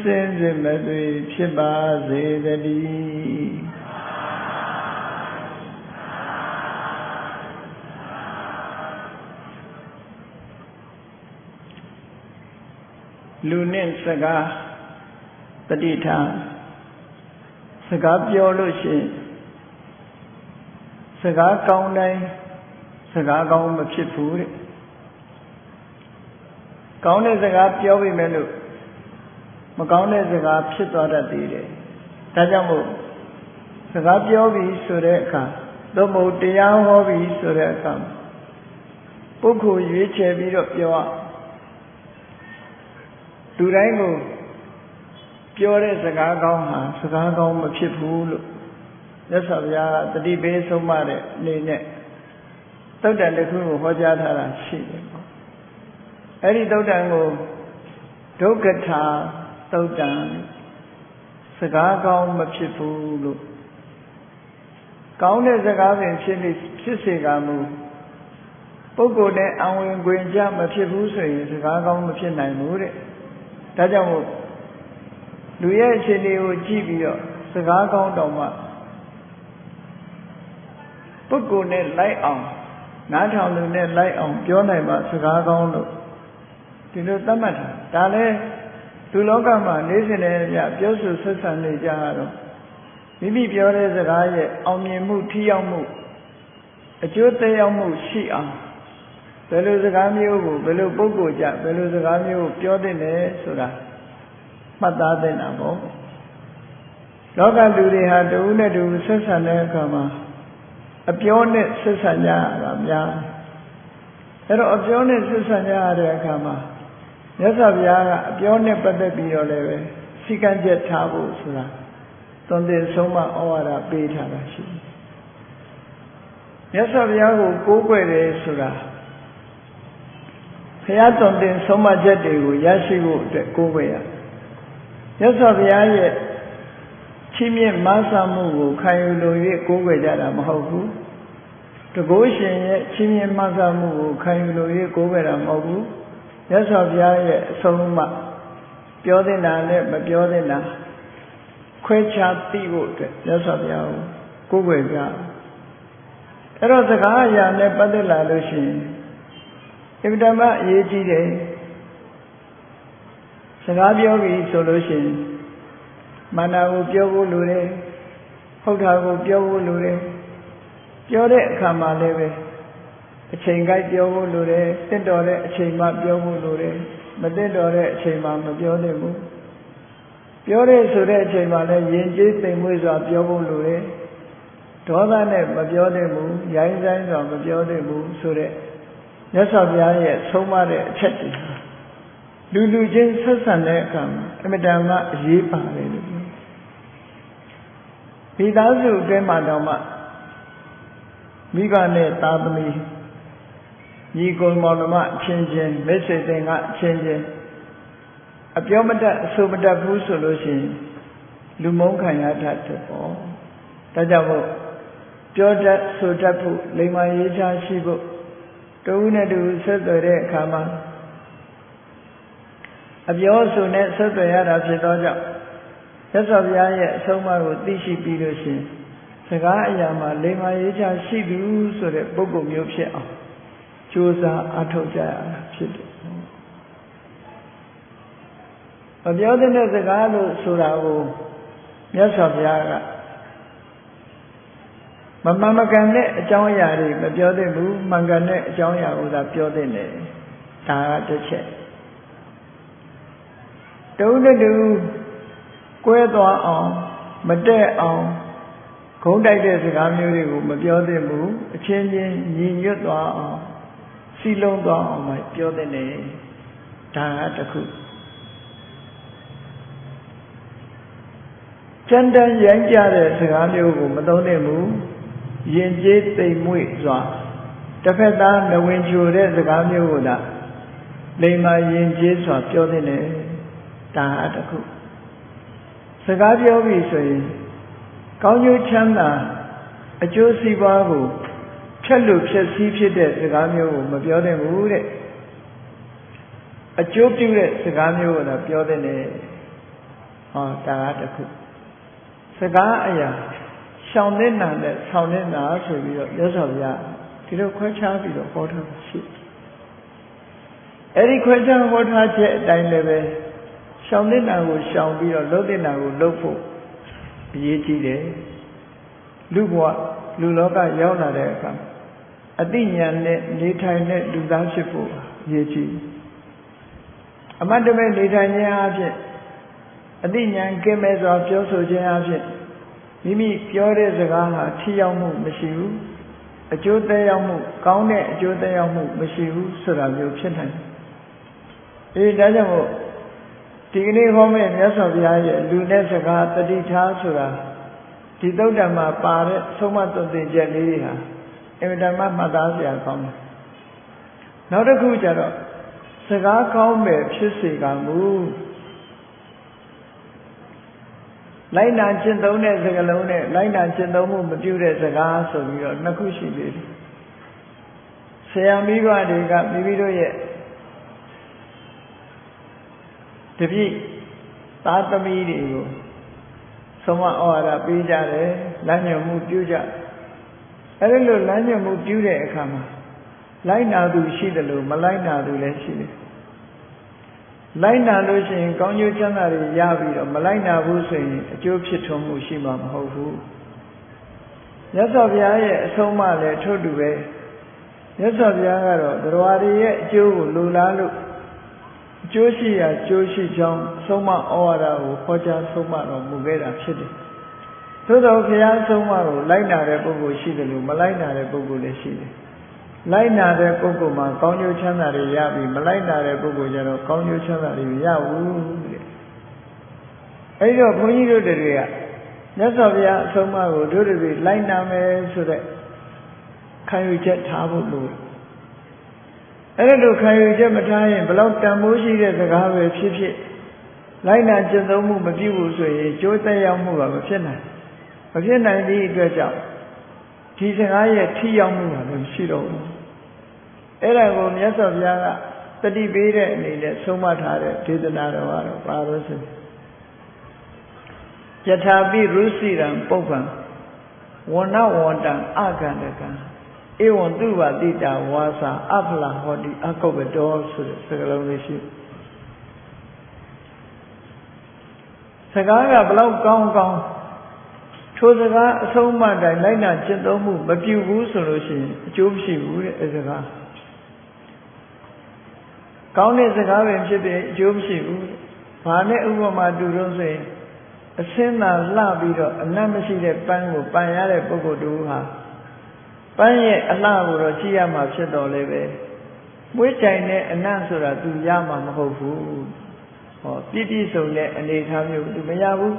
စင်စစ်မသွေဖြစ်ပါစေတည်းလူနဲ့စကားတတိထားစကားပြောလို့ရှိရင်စကားကောင်းတိုင်းစကားကောင်းမဖြစ်ဘူးတဲ့ကောင်းတဲ့စကားပြောပြီမဲ့လို့မကောင်းတဲ့စကားဖြစ်သွားတတ်သေးတယ်ဒါကြောင့်မို့စကားပြောပြီဆိုတဲ့အခါသို့မဟုတ်တရားဟောပြီဆိုတဲ့အခါပုဂ္ဂိုလ်ရွေးချယ်ပြီးတော့ပြောလူတိုင်းကိုပြောတဲ့စကားကောင်းဟာစကားကောင်းမဖြစ်ဘူးလို့မြတ်စွာဘုရားကတတိပေးဆုံးမတဲ့အနေနဲ့သုတ်တန်တစ်ခုကိုဟောကြားထားတာရှိတယ်ပေါ့အဲ့ဒီသုတ်တန်ကိုဒုက္ခထာသုတ်တန်စကားကောင်းမဖြစ်ဘူးလို့ကောင်းတဲ့စကားပင်ဖြစ်စေကမူပုဂ္ဂိုလ်နဲ့အဝင်ခွင်ကြမဖြစ်ဘူးဆိုရင်စကားကောင်းမဖြစ်နိုင်ဘူးတဲ့ဒါကြောင့်မို့လူရဲ့အခြေအနေကိုကြည့်ပြီးတော့စကားကောင်းတော်မှပုဂ္ဂိုလ်နဲ့လိုက်အောင်နားထောင်သူနဲ့လိုက်အောင်ပြောနိုင်မှစကားကောင်းလို့ဒီလိုသတ်မှတ်တာဒါလည်းလူလောကမှာနေစဉ်နဲ့ပြောဆိုဆက်ဆံနေကြတော့မိမိပြောတဲ့စကားရဲ့အောင်မြင်မှုထိရောက်မှုအကျိုးသက်ရောက်မှုရှိအောင်ဘယ်လိုစကားမျိုးကိုဘယ်လိုပုဂ္ဂိုလ်ကြဘယ်လိုစကားမျိုးကိုပြောသင့်တယ်ဆိုတာမှတ်သားသင့်တာပေါ့လောကလူတွေဟာတဦးနဲ့တဦးဆက်ဆံတဲ့အခါမှာအပြောနဲ့ဆက်ဆံကြရတာများအဲ့တော့အပြောနဲ့ဆက်ဆံကြရတဲ့အခါမှာမြတ်စွာဘုရားကအပြောနဲ့ပတ်သက်ပြီးတော့လည်းပဲစိကံချက်ထားဖို့ဆိုတာသွန်သင်ဆုံးမဩဝါဒပေးထားတာရှိတယ်မြတ်စွာဘုရားကိုကိုးကွယ်တယ်ဆိုတာဘုရားသွန်သင်ဆုံးမချက်တွေကိုရရှိဖို့အတွက်ကိုးကွယ်ရမြတ်စွာဘုရားရဲ့ချီးမြှင့်မဆာမှုကိုခံယူလို့၍ကိုးကွယ်ကြတာမဟုတ်ဘူးတကုရှင်ရဲ့ချီးမြှင့်မဆာမှုကိုခံယူလို့၍ကိုးကွယ်တာမဟုတ်ဘူးမြတ်စွာဘုရားရဲ့အဆုံးအမပြောသင့်တာနဲ့မပြောသင့်တာခွဲခြားသိဖို့အတွက်မြတ်စွာဘုရားကိုကိုးကွယ်ကြအဲ့တော့စကားအရာနဲ့ပတ်သက်လာလို့ရှိရင်အင်မတန်မှအရေးကြီးတယ်စကားပြောပြီဆိုလို့ရှိရင်မာနကိုပြောဖို့လိုတယ်ဟုတ်တာကိုပြောဖို့လိုတယ်ပြောတဲ့အခါမှာလည်းပဲအချိန်ကိုက်ပြောဖို့လိုတယ်တင့်တော်တဲ့အချိန်မှပြောဖို့လိုတယ်မတင့်တော်တဲ့အချိန်မှမပြောသင့်ဘူးပြောတဲ့ဆိုတဲ့အချိန်မှလည်းယဉ်ကျေးသိမ်မွေ့စွာပြောဖို့လိုတယ်ဒေါသနဲ့မပြောသင့်ဘူးရိုင်းဆိုင်စွာမပြောသင့်ဘူးဆိုတဲ့မြတ်စွာဘုရားရဲ့ဆုံးမတဲ့အချက်တွေလူချင်းဆက်ဆံတဲ့အခါမှာအမြဲတမ်းအရေးပါတယ်လို့မိသားစုအတွင်းမှာတော့မှမိဘနဲ့သားသမီးညီကိုမောင်နှမအချင်းချင်းမိတ်ဆွေတင်ကအချင်းချင်းအပြောမတတ်အဆိုမတတ်ဘူးဆိုလို့ရှိရင်လူမုန်းခံရတတ်တယ်ပေါ့ဒါကြောင့်မို့ပြောတတ်ဆိုတတ်ဖို့လိမ္မာရေးချရှိဖို့တဦးနဲ့တဦးဆက်သွယ်တဲ့အခါမှာအပြောဆိုနဲ့ဆက်သွယ်ရတာဖြစ်သောကြောင့်မြတ်စွာဘုရားရဲ့အဆုံးအမကိုသိရှိပြီးလို့ရှိရင်စကားအရာမှာလိမ္မာရေးချရှိသူဆိုတဲ့ပုဂ္ဂိုလ်မျိုးဖြစ်အောင်ကြိုးစားအထောက်ကြရတာဖြစ်တယ်။အပြောတဲ့စကားလို့ဆိုတာကိုမြတ်စွာဘုရားကမမှန်မကန်တဲ့အကြောင်းအရာတွေမပြောသင့်ဘူးမှန်ကန်တဲ့အကြောင်းအရာကိုသာပြောသင့်တယ်ဒါကတစ်ချက်တုံးတူကွဲသွားအောင်မတက်အောင်ဂုံးတိုက်တဲ့စကားမျိုးတွေကိုမပြောသင့်ဘူးအချင်းချင်းညီညွတ်သွားအောင်စီလုံးသွားအောင်မပြောသင့်တယ်ဒါကတစ်ခုကြမ်းတမ်းရိုင်းကြတဲ့စကားမျိုးကိုမသုံးသင့်ဘူးယဉ်ကျေးသိမ်မွေ့စွာတစ်ဖက်သားနဝင်ချိုတဲ့စကားမျိုးကိုသာလိမ္မာယဉ်ကျေးစွာပြောသင့်တယ်ဒါအတစ်ခုစကားပြောပြီဆိုရင်ကောင်းကျိုးချမ်းသာအကျိုးစီးပွားကိုဖြတ်လို့ဖြည့်ဆည်းဖြစ်တဲ့စကားမျိုးကိုမပြောသင့်ဘူးတဲ့အကျိုးပြုတဲ့စကားမျိုးကိုသာပြောသင့်တယ် ဒါကတခုစကားအရာရှောင်တဲ့နာနဲ့ဆောင်တဲ့နာဆိုပြီးတော့ရသော်ဗျာဒီလိုခွဲခြားပြီးတော့ဟောထားရှိအဲ့ဒီခွဲခြားဟောထားချက်အတိုင်းလည်းပဲရှောင်တဲ့နာကိုရှောင်ပြီးတော့လုပ်တဲ့နာကိုလုပ်ဖို့အရေးကြီးတယ်လူဘဝလူလောကရောက်လာတဲ့အခါအသိဉာဏ်နဲ့နေထိုင်တဲ့လူသားဖြစ်ဖို့အရေးကြီးအမတ်တမဲ့နေထိုင်ခြင်းအပြင်အသိဉာဏ်ကင်းမဲ့စွာပြောဆိုခြင်းအပြင်မိမိပြောတဲ့စကားဟာထိရောက်မှုမရှိဘူးအကျိုးသက်ရောက်မှုကောင်းတဲ့အကျိုးသက်ရောက်မှုမရှိဘူးဆိုတာမျိုးဖြစ်နိုင်တယ်ဒါကြောင့်မို့ဒီကနေ့ဟောမယ့်မြတ်စွာဘုရားရဲ့လူနဲ့စကားတတိထားဆိုတာဒီသုတ္တံမှာပါတဲ့ဆုံးမသွန်သင်ချက်လေးတွေဟာအင်မတန်မှမှတ်သားစရာကောင်းတယ်နောက်တစ်ခုကျတော့စကားကောင်းမယ်ဖြစ်စေကမူလိုက်နာကျင့်သုံးတဲ့စကားလုံးနဲ့လိုက်နာကျင့်သုံးမှုမပြုတဲ့စကားဆိုပြီးတော့နှစ်ခုရှိသေးတယ်ဆရာမိဘတွေကမိမိတို့ရဲ့တပည့်သားသမီးတွေကိုဆုံးမဩဝါဒပေးကြတယ်လမ်းညွှန်မှုပြုကြအဲ့ဒီလိုလမ်းညွှန်မှုပြုတဲ့အခါမှာလိုက်နာသူရှိတယ်လို့မလိုက်နာသူလည်းရှိတယ်လိုက်နာလို့ရှိရင်ကောင်းကျိုးချမ်းသာတွေရပြီးတော့မလိုက်နာဘူးဆိုရင်အကျိုးဖြစ်ထွန်းမှုရှိမှာမဟုတ်ဘူးမြတ်စွာဘုရားရဲ့အဆုံးအမလည်းထို့တူပဲမြတ်စွာဘုရားကတော့တရားတွေရဲ့အကျိုးကိုလိုလားလို့အကျိုးရှိရာကျိုးရှိကြောင်းအဆုံးအမဩဝါဒကိုဟောကြားဆုံးမတော်မူခဲ့တာဖြစ်တယ်သို့တော်ဘုရားအဆုံးအမကိုလိုက်နာတဲ့ပုဂ္ဂိုလ်ရှိတယ်လို့မလိုက်နာတဲ့ပုဂ္ဂိုလ်လည်းရှိတယ်လိုက်နာတဲ့ပုဂ္ဂိုလ်မှာကောင်းကျိုးချမ်းသာတွေရပြီးမလိုက်နာတဲ့ပုဂ္ဂိုလ်ကျတော့ကောင်းကျိုးချမ်းသာတွေမရဘူးတဲ့အဲဒီတော့ဘုန်းကြီးတို့တွေကမြတ်စွာဘုရားအဆုံးအမကိုတို့တွေလိုက်နာမယ်ဆိုတဲ့ခံယူချက်ထားဖို့လိုတယ်အဲ့ဒါလိုခံယူချက်မထားရင်ဘလောက်တန်ဖိုးရှိတဲ့စကားပဲဖြစ်ဖြစ်လိုက်နာကျင့်သုံးမှုမပြုဘူးဆိုရင်ကျိုးသက်ရောက်မှုကမဖြစ်နိုင်သည့်အတွက်ကြောင့်ဒီစကားရဲ့ထိရောက်မှုကလည်းမရှိတော့ဘူးအဲ့ဒါကိုမြတ်စွာဘုရားကတတိပေးတဲ့အနေနဲ့ဆုံးမထားတဲ့ဒေသနာတော်ကတော့ပါလို့ဆိုယထာပိရုစီရံပုပ္ပံဝဏဝန္တံအကန္တကံဧဝံသူဝတိတာဝါစာအဖလာဟောတိအကုပ္ပတောဆိုတဲ့စကားလုံးလေးရှိစကားကဘလောက်ကောင်းထိုစကားအဆုံးအမတိုင်းလိုက်နာကျင့်သုံးမှုမပြုဘူးဆိုလို့ရှိရင်အကျိုးမရှိဘူးတဲ့အဲစကားကောင်းတဲ့စကားပဲဖြစ်တယ်အကျိုးမရှိဘူးဘာနဲ့ဥပမာတူလို့ဆိုရင်အစင်းသာလှပြီးတော့အနတ်မရှိတဲ့ပန်းကိုပန်ရတဲ့ပုဂ္ဂိုလ်တူဟာပန်းရဲ့အလှကိုတော့ကြည့်ရမှာဖြစ်တော်လဲပဲမွေးကြိုင်တဲ့အနတ်ဆိုတာသူရမှာမဟုတ်ဘူးပြည့်စုံတဲ့အနေအထားမျိုးသူမရဘူး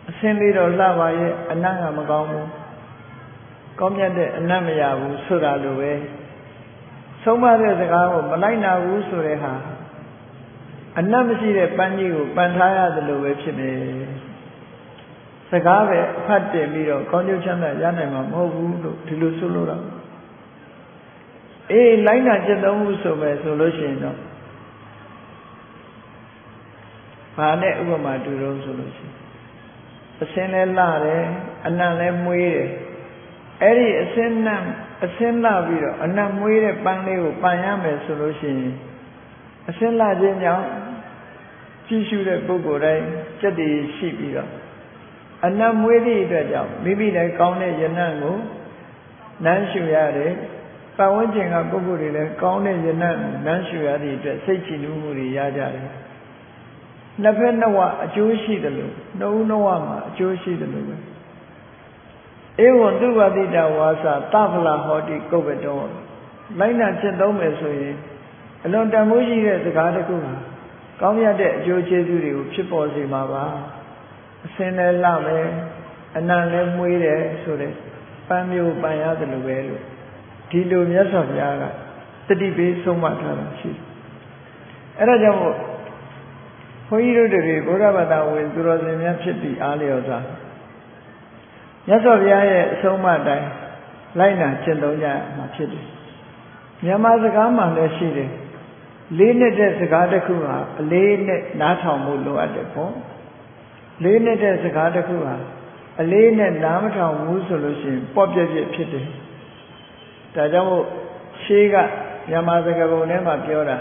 အစင်းလေးတော့လှပါရဲ့အနတ်ကမကောင်းဘူးကောင်းမြတ်တဲ့အနတ်မရဘူးဆိုတာလိုပဲဆုံးမတဲ့စကားကိုမလိုက်နာဘူးဆိုတဲ့ဟာအနတ်မရှိတဲ့ပန်းကြီးကိုပန်ထားရတယ်လို့ပဲဖြစ်နေစကားပဲအဖတ်တင်ပြီးတော့ကောင်းကျိုးချမ်းသာရနိုင်မှာမဟုတ်ဘူးလို့ဒီလိုဆိုလို့တော့လိုက်နာကျင့်သုံးမှုဆိုမယ်ဆိုလို့ရှိရင်တော့ဘာနဲ့ဥပမာတူတော့ဆိုလို့ရှိရင်အစင်းလဲလှတယ်အနံ့လဲမွေးတယ်အဲ့ဒီအစင်းလှပြီးတော့အနံ့မွေးတဲ့ပန်းလေးကိုပန်ရမယ်ဆိုလို့ရှိရင်အစင်းလှခြင်းကြောင့်ကြည့်ရှုတဲ့ပုဂ္ဂိုလ်တိုင်းစက်တည်ရှိပြီးတော့အနံ့မွေးသည့်အတွက်ကြောင့်မိမိလည်းကောင်းတဲ့ယနံ့ကိုနမ်းရှုရတယ်ပတ်ဝန်းကျင်ကပုဂ္ဂိုလ်တွေလည်းကောင်းတဲ့ယနံ့နမ်းရှုရသည့်အတွက်စိတ်ကြည်နူးမှုတွေရကြတယ်နှစ်ဖက်နှစ်ဝအကျိုးရှိတယ်လို့နှစ်ဦးနှစ်ဝမှာအကျိုးရှိတယ်လို့ပဲဧဝံသူဝတိတဝါစာတဖလာဟောတိကုပ္ပတောလိုက်နာကျင့်သုံးမယ်ဆိုရင်အလွန်တန်ဖိုးရှိတဲ့စကားတစ်ခုဟာကောင်းမြတ်တဲ့အကျိုးကျေးဇူးတွေကိုဖြစ်ပေါ်စေမှာပါအစင်းလည်းလှမယ်အနံ့လည်းမွေးတယ်ဆိုတဲ့ပန်းမျိုးပန်ရတယ်လို့ပဲလို့ဒီလိုမြတ်စွာဘုရားကတတိပေးဆုံးမထားတာရှိတယ်အဲ့ဒါကြောင့်မို့ဘုန်းကြီးတို့တွေဘုရားဘာသာဝင်သူတော်စင်များဖြစ်ပြီးအားလျော်စွာမြတ်စွာဘုရားရဲ့အဆုံးအမတိုင်းလိုက်နာကျင့်သုံးကြမှာဖြစ်တယ်မြန်မာစကားမှလည်းရှိတယ်လေးနဲ့တဲ့စကားတစ်ခုဟာအလေးနဲ့နားထောင်မှုလိုအပ်တယ်ပေါ့ လေးနေတဲ့စကားတစ်ခုဟာအလေးနဲ့နားမထောင်ဘူးဆိုလို့ရှိရင်ပေါ့ပြက်ပြက်ဖြစ်တယ်ဒါကြောင့်မို့ရှေးကမြန်မာစကားပုံထဲမှာပြောတာ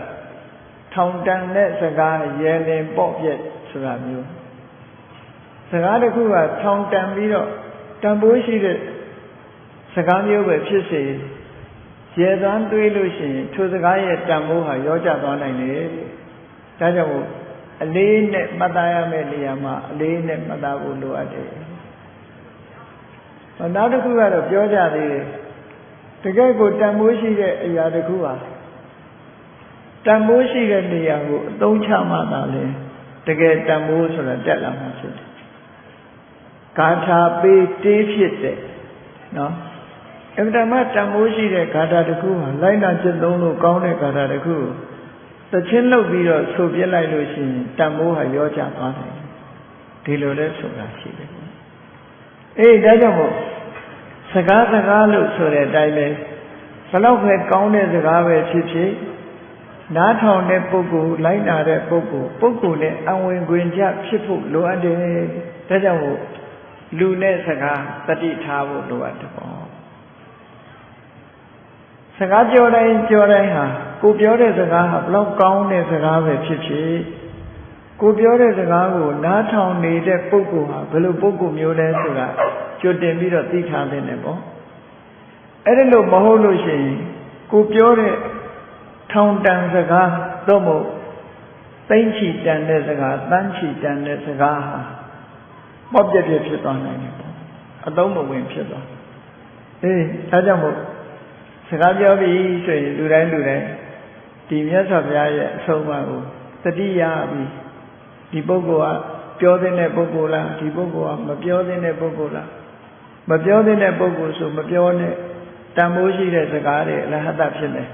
ထောင်တန်တဲ့စကားရဲလင်ပေါ့ပြက်ဆိုတာမျိုးစကားတစ်ခုကထောင်တန်ပြီးတော့တန်ဖိုးရှိတဲ့စကားမျိုးပဲဖြစ်စေရဲသွမ်းတွေးလို့ရှိရင်ထိုစကားရဲ့တန်ဖိုးဟာရောကျသွားနိုင်တယ်ဒါကြောင့်မို့အလေးနဲ့မှတ်သားရမယ့်နေရာမှာအလေးနဲ့မှတ်သားဖို့လိုအပ်တယ်နောက်တစ်ခုကတော့ပြောကြသေးတယ်တကယ်ကိုတန်ဖိုးရှိတဲ့အရာတစ်ခုဟာတန်ဖိုးရှိတဲ့နေရာကိုအသုံးချမှသာလေတကယ်တန်ဖိုးဆိုတာတက်လာမှာဖြစ်တယ်ဂါထာပေးတေးဖြစ်တဲ့နော်အမှန်တမ်းတန်ဖိုးရှိတဲ့ဂါထာတစ်ခုဟာလိုက်နာကျင့်သုံးလို့ကောင်းတဲ့ဂါထာတစ်ခုသချင်းလုပ်ပြီးတော့ဆိုပြလိုက်လို့ရှိရင်တန်ဖိုးဟာရောကျသွားတယ်ဒီလိုလဲဆိုတာရှိတယ်အေးဒါကြောင့်မို့စကားလို့ဆိုတဲ့အတိုင်းပဲဘလောက်ပဲကောင်းတဲ့စကားပဲဖြစ်ဖြစ်နားထောင်တဲ့ပုဂ္ဂိုလ်လိုက်နာတဲ့ပုဂ္ဂိုလ်နဲ့အဝင်ခွင်ကြဖြစ်ဖို့လိုအပ်တယ်ဒါကြောင့်မို့လူနဲ့စကားတတိထားဖို့လိုအပ်တယ်ပေါ့စကားပြောတိုင်းဟာကိုပြောတဲ့စကားဟာဘလောက်ကောင်းတဲ့စကားပဲဖြစ်ဖြစ်ကိုပြောတဲ့စကားကိုနားထောင်နေတဲ့ပုဂ္ဂိုလ်ဟာဘယ်လိုပုဂ္ဂိုလ်မျိုးလဲဆိုတာကြိုတင်ပြီးတော့သိထားတဲ့နဲ့ပေါ့အဲ့ဒါလို့မဟုတ်လို့ရှိရင်ကိုပြောတဲ့ထောင်တန်စကားသို့မဟုတ်သိမ့်ချီတန်တဲ့စကားတန်းချီတန်တဲ့စကားဟာပေါ့ပြက်ပြက်ဖြစ်သွားနိုင်တယ်ပေါ့အသုံးမဝင်ဖြစ်သွားအေးဒါကြောင့်မို့စကားပြောပြီးဆိုရင်လူတိုင်းဒီမြတ်စွာဘုရားရဲ့အဆုံးအမကိုတတိယပြီးဒီပုဂ္ဂိုလ်ကပြောတဲ့ပုဂ္ဂိုလ်လားဒီပုဂ္ဂိုလ်ကမပြောတဲ့ပုဂ္ဂိုလ်လားမပြောတဲ့ပုဂ္ဂိုလ်ဆိုမပြောနဲ့တန်ဖိုးရှိတဲ့စကားတွေအလဟတဖြစ်မယ်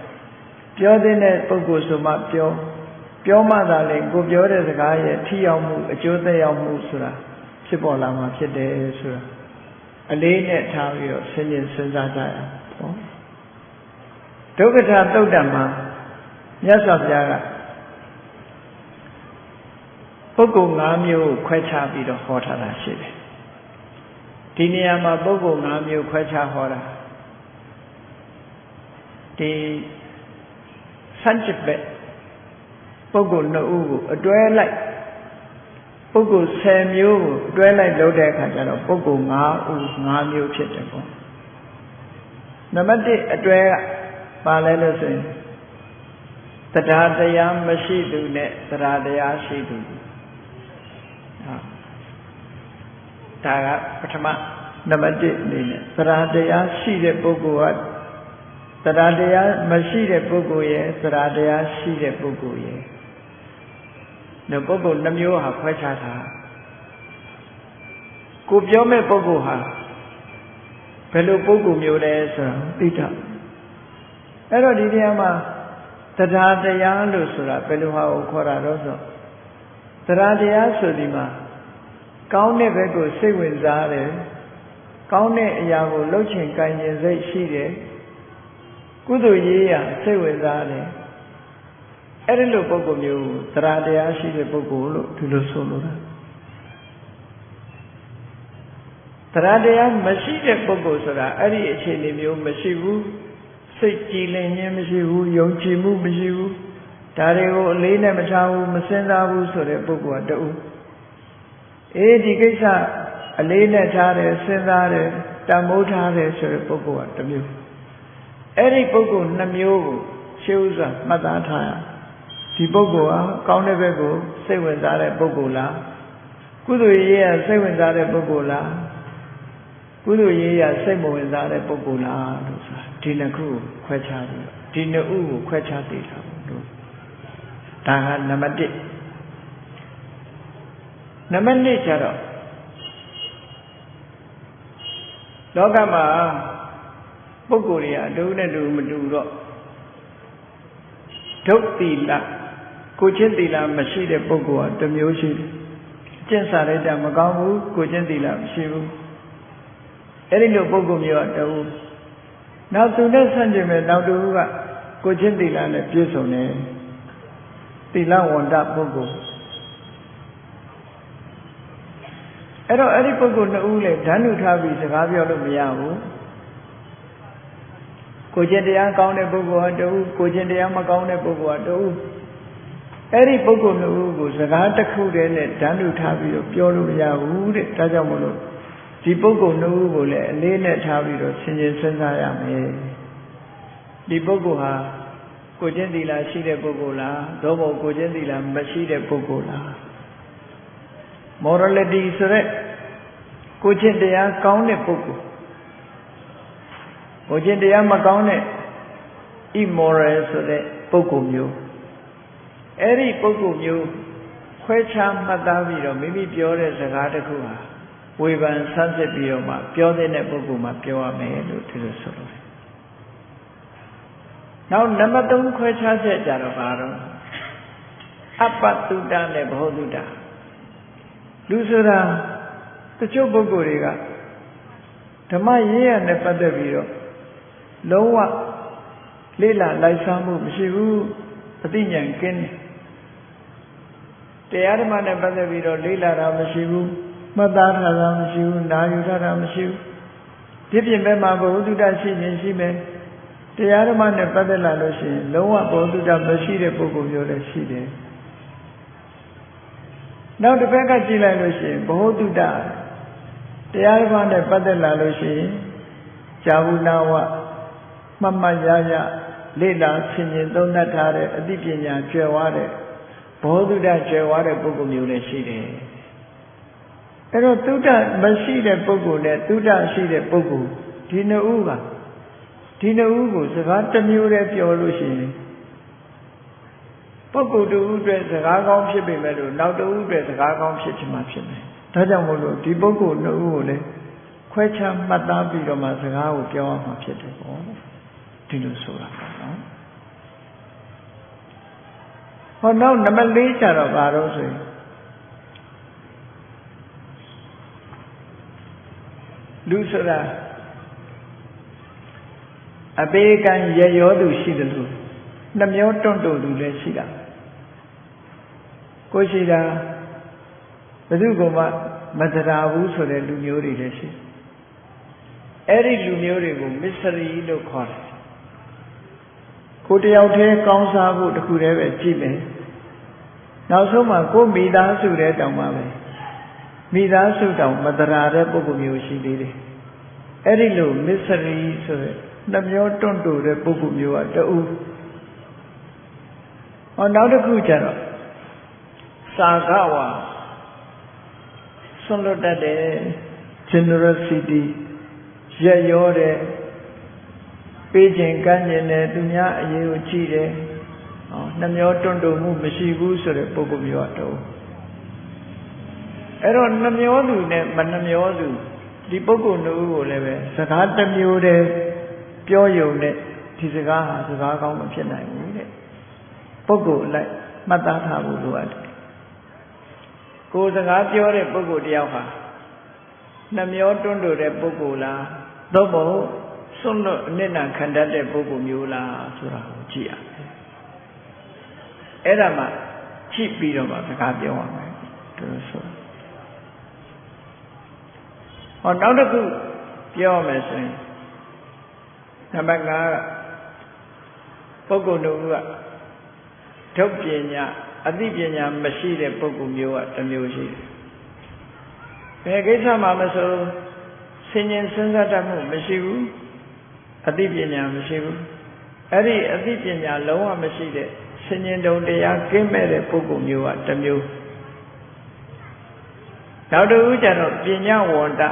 ပြောတဲ့ပုဂ္ဂိုလ်ဆိုမှပြောမှသာလေကိုပြောတဲ့စကားရဲ့ထိရောက်မှုအကျိုးသက်ရောက်မှုဆိုတာဖြစ်ပေါ်လာမှာဖြစ်တယ်ဆိုတာအလေးနဲ့ထားပြီးတော့စဉ်းကျင်စဉ်းစားကြရအောင်ဒုက္ခထာသုတ်တံမှာမြတ်စွာဘုရားကပုဂ္ဂိုလ်၅မျိုးခွဲခြားပြီးတော့ဟောထားတာရှိတယ်ဒီနေရာမှာပုဂ္ဂိုလ်၅မျိုးခွဲခြားဟောတာဒီစัจ จิပုဂ္ဂိုလ်2ဦးကိုအတွဲလိုက်ပုဂ္ဂိုလ်10မျိုးကိုအတွဲလိုက်လုပ်တဲ့အခါကျတော့ပုဂ္ဂိုလ်5ဦး5မျိုးဖြစ်တယ်ပေါ့နံပါတ်1အတွဲကပါလဲလို့ဆိုရင်တရားတရားမရှိသူနဲ့တရားတရားရှိသူဒါကပထမနံပါတ်1အနေနဲ့တရားတရားရှိတဲ့ပုဂ္ဂိုလ်ကတရားတရားမရှိတဲ့ပုဂ္ဂိုလ်ရဲ့တရားတရားရှိတဲ့ပုဂ္ဂိုလ်ရဲ့ဒီပုဂ္ဂိုလ်2မျိုးဟာခွဲခြားတာကိုပြောမဲ့ပုဂ္ဂိုလ်ဟာဘယ်လိုပုဂ္ဂိုလ်မျိုးလဲဆိုတာသိတာအဲ့တော့ဒီနေရာမှာတရားတရားလို့ဆိုတာဘယ်လိုဟာကိုခေါ်တာတော့ဆိုတရားတရားဆိုဒီမှာကောင်းတဲ့ဘက်ကိုစိတ်ဝင်စားတယ်ကောင်းတဲ့အရာကိုလှုပ်ချင်ကိုင်ချင်စိတ်ရှိတယ်ကုသိုလ်ရေးရာစိတ်ဝင်စားတယ်အဲ့ဒီလိုပုဂ္ဂိုလ်မျိုးတရားတရားရှိတဲ့ပုဂ္ဂိုလ်လို့ဒီလိုဆိုလို့တရားတရားမရှိတဲ့ပုဂ္ဂိုလ်ဆိုတာအဲ့ဒီအခြေအနေမျိုးမရှိဘူးစိတ်ကြည်လင်ခြင်းမရှိဘူးယုံကြည်မှုမရှိဘူးဒါတွေကိုအလေးနဲ့မထားဘူးမစဉ်းစားဘူးဆိုတဲ့ပုဂ္ဂိုလ်ကတူဒီကိစ္စအလေးနဲ့ထားတယ်စဉ်းစားတယ်တန်ဖိုးထားတယ်ဆိုတဲ့ပုဂ္ဂိုလ်ကတစ်မျိုးအဲ့ဒီပုဂ္ဂိုလ်2မျိုးကိုရှေးဥစွာမှတ်သားထားရဒီပုဂ္ဂိုလ်ဟာကောင်းတဲ့ဘက်ကိုစိတ်ဝင်စားတဲ့ပုဂ္ဂိုလ်လားကုသိုလ်ရေးရစိတ်ဝင်စားတဲ့ပုဂ္ဂိုလ်လားကုသိုလ်ရေးရစိတ်မဝင်စားတဲ့ပုဂ္ဂိုလ်လားလို့ဆိုတာဒီနှစ်ခုကိုခွဲခြားပြီးဒီနှစ်ဦးကိုခွဲခြားသိတာလို့ဒါကနံပါတ်1နံပါတ်2ကျတော့လောကမှာပုဂ္ဂိုလ်တွေအတူနဲ့တူမတူတော့ဒုက္တိလကိုချင်းတိလမရှိတဲ့ပုဂ္ဂိုလ်ကတစ်မျိုးရှိတယ်အကျင့်စာရိတ္တမကောင်းဘူးကိုချင်းတိလမရှိဘူးအဲ့ဒီလိုပုဂ္ဂိုလ်မျိုးကတူနောက်သူနဲ့ဆန့်ကျင်မဲ့နောက်တူကကိုချင်းတိလနဲ့ပြည့်စုံတယ်တိလဝန္တပုဂ္ဂိုလ် အဲ့တော့အဲ့ဒီပုဂ္ဂိုလ်နှစ်ဦးလေဓာတ်နုထားပြီးစကားပြောလို့မရဘူးကိုကျင့်တရားကောင်းတဲ့ပုဂ္ဂိုလ်ဟာတူကိုကျင့်တရားမကောင်းတဲ့ပုဂ္ဂိုလ်ဟာတူအဲ့ဒီပုဂ္ဂိုလ်နှစ်ဦးကိုစကားတစ်ခုတည်းနဲ့ဓာတ်နုထားပြီးတော့ပြောလို့မရဘူးတဲ့ဒါကြောင့်မလို့ဒီပုဂ္ဂိုလ်နှစ်ဦးကိုလည်းအလေးနဲ့ထားပြီးတော့ဆင်ခြင်စဉ်းစားရမယ်ဒီပုဂ္ဂိုလ်ဟာကိုကျင့်သီလရှိတဲ့ပုဂ္ဂိုလ်လားသို့မဟုတ်ကိုကျင့်သီလမရှိတဲ့ပုဂ္ဂိုလ်လား morality ဆိုတဲ့ကိုကျင့်တရားကောင်းတဲ့ပုဂ္ဂိုလ်ကိုကျင့်တရားမကောင်းတဲ့ immoral ဆိုတဲ့ပုဂ္ဂိုလ်မျိုးအဲ့ဒီပုဂ္ဂိုလ်မျိုးခွဲခြားမှတ်သားပြီးတော့မိမိပြောတဲ့စကားတစ်ခုဟာဝေဖန်ဆန်းစစ်ပြီးတော့မှပြောတဲ့ပုဂ္ဂိုလ်မှာပြောရမယ်လို့ဒီလိုဆိုလို့နောက်နံပါတ်3ခွဲခြားချက်ကြတော့ဘာတော့အပ္ပတုတ္တနဲ့ဘ ਹੁ တုတ္တလူဆိုတာတချို့ပုဂ္ဂိုလ်တွေကဓမ္မရေးရနဲ့ပတ်သက်ပြီးတော့လုံးဝလေးလာလိုက်စားမှုမရှိဘူးအသိဉာဏ်ကင်းတရားဓမ္မနဲ့ပတ်သက်ပြီးတော့လေးလာတာမရှိဘူးမှတ်သားထားတာမရှိဘူးနာယူထားတာမရှိဘူးဒီပြင်ဘက်မှာဘ ਹੁ တုတ္တရှိရင်ရှိမယ်တရားဓမ္မနဲ့ပတ်သက်လာလို့ရှိရင်လုံးဝဘ ਹੁ တုတ္တမရှိတဲ့ပုဂ္ဂိုလ်မျိုးလည်းရှိတယ်နောက်တစ်ဖက်ကကြည့်လိုက်လို့ရှိရင်ဘ ਹੁ တုတ္တတရားဓမ္မနဲ့ပတ်သက်လာလို့ရှိရင်ဇာဝနာဝမှတ်မှတ်ရရလေ့လာဆင်ခြင်သုံးသပ်ထားတဲ့အသိပညာကျွယ်ဝတဲ့ဘ ਹੁ တုတ္တကျွယ်ဝတဲ့ပုဂ္ဂိုလ်မျိုးလည်းရှိတယ်အဲ့တော့တုတ္တမရှိတဲ့ပုဂ္ဂိုလ်နဲ့တုတ္တရှိတဲ့ပုဂ္ဂိုလ်ဒီနှစ်ဦးကဒီနှစ်ဦးကိုစကားတစ်မျိုးတည်းပြောလို့ရှိရင်ပုဂ္ဂိုလ်တူအတွက်စကားကောင်းဖြစ်ပေမဲ့လို့နောက်တူအတွက်စကားကောင်းဖြစ်ချင်မှဖြစ်မယ်။ဒါကြောင့်မို့လို့ဒီပုဂ္ဂိုလ်နှစ်ဦးကိုလည်းခွဲခြားမှတ်သားပြီးတော့မှစကားကိုပြောရမှာဖြစ်တယ်ပေါ့။ဒီလိုဆိုတာပေါ့နော်။ဟောနောက်နံပါတ်4ကျတော့ဘာလို့ဆိုရင်လူဆိုတာအပေကံရရောသူရှိတယ်လို့နှမျောတွန့်တုံသူလည်းရှိတာကိုရှိတာဘယ်သူကမှမတရားဘူးဆိုတဲ့လူမျိုးတွေလည်းရှိအဲ့ဒီလူမျိုးတွေကိုမစ္စရိလို့ခေါ်တယ်ကိုတယောက်တည်းကောင်းစားဖို့တခုတည်းပဲကြည့်မယ်နောက်ဆုံးမှကိုမိသားစုတဲ့တောင်မှပဲမိသားစုတောင်မတရားတဲ့ပုဂ္ဂိုလ်မျိုးရှိသေးတယ်အဲ့ဒီလိုမစ္စရိဆိုတဲ့နှမျောတွန့်တူတဲ့ပုဂ္ဂိုလ်မျိုးကတူနောက်တစ်ခုကျတော့စာကဝါဆွန့်လွတ်တတ်တဲ့ generosity ရက်ရောတဲ့ပေးခြင်းကမ်းခြင်းနဲ့သူများအရေးကိုကြည့်တယ်နှမျောတွန့်တူမှုမရှိဘူးဆိုတဲ့ပုဂ္ဂိုလ်မျိုးကတော့အဲ့တော့နှမျောသူနဲ့မနှမျောသူဒီပုဂ္ဂိုလ်နှစ်ဦးကိုလည်းပဲစကားတစ်မျိုးတည်းပြောယုံနဲ့ဒီစကားဟာစကားကောင်းမဖြစ်နိုင်ဘူးတဲ့ပုဂ္ဂိုလ်လိုက်မှတ်သားထားဖို့လိုအပ်တယ်ကိုယ်စကားပြောတဲ့ပုဂ္ဂိုလ်တယောက်ဟာနှမျောတွန့်တူတဲ့ပုဂ္ဂိုလ်လားသို့မဟုတ်စွန့်လွတ်အနစ်နာခံတတ်တဲ့ပုဂ္ဂိုလ်မျိုးလားဆိုတာကိုကြည့်ရမယ်အဲ့ဒါမှကြည့်ပြီးတော့မှစကားပြောရမယ်သူဆိုနောက်တစ်ခုပြောရမယ်ဆိုရင်နံပါတ်5ကပုဂ္ဂိုလ်တို့ကဒုပညာအသိပညာမရှိတဲ့ပုဂ္ဂိုလ်မျိုးကတစ်မျိုးရှိတယ်ဘယ်ကိစ္စမှမဆိုဆင်ញင်စဉ်းစားတတ်မှုမရှိဘူးအသိပညာမရှိဘူးအဲ့ဒီအသိပညာလုံးဝမရှိတဲ့ဆင်ញင်တုံတရားကင်းမဲ့တဲ့ပုဂ္ဂိုလ်မျိုးကတစ်မျိုးနောက်တစ်ခုကျတော့ပညာဝန္တ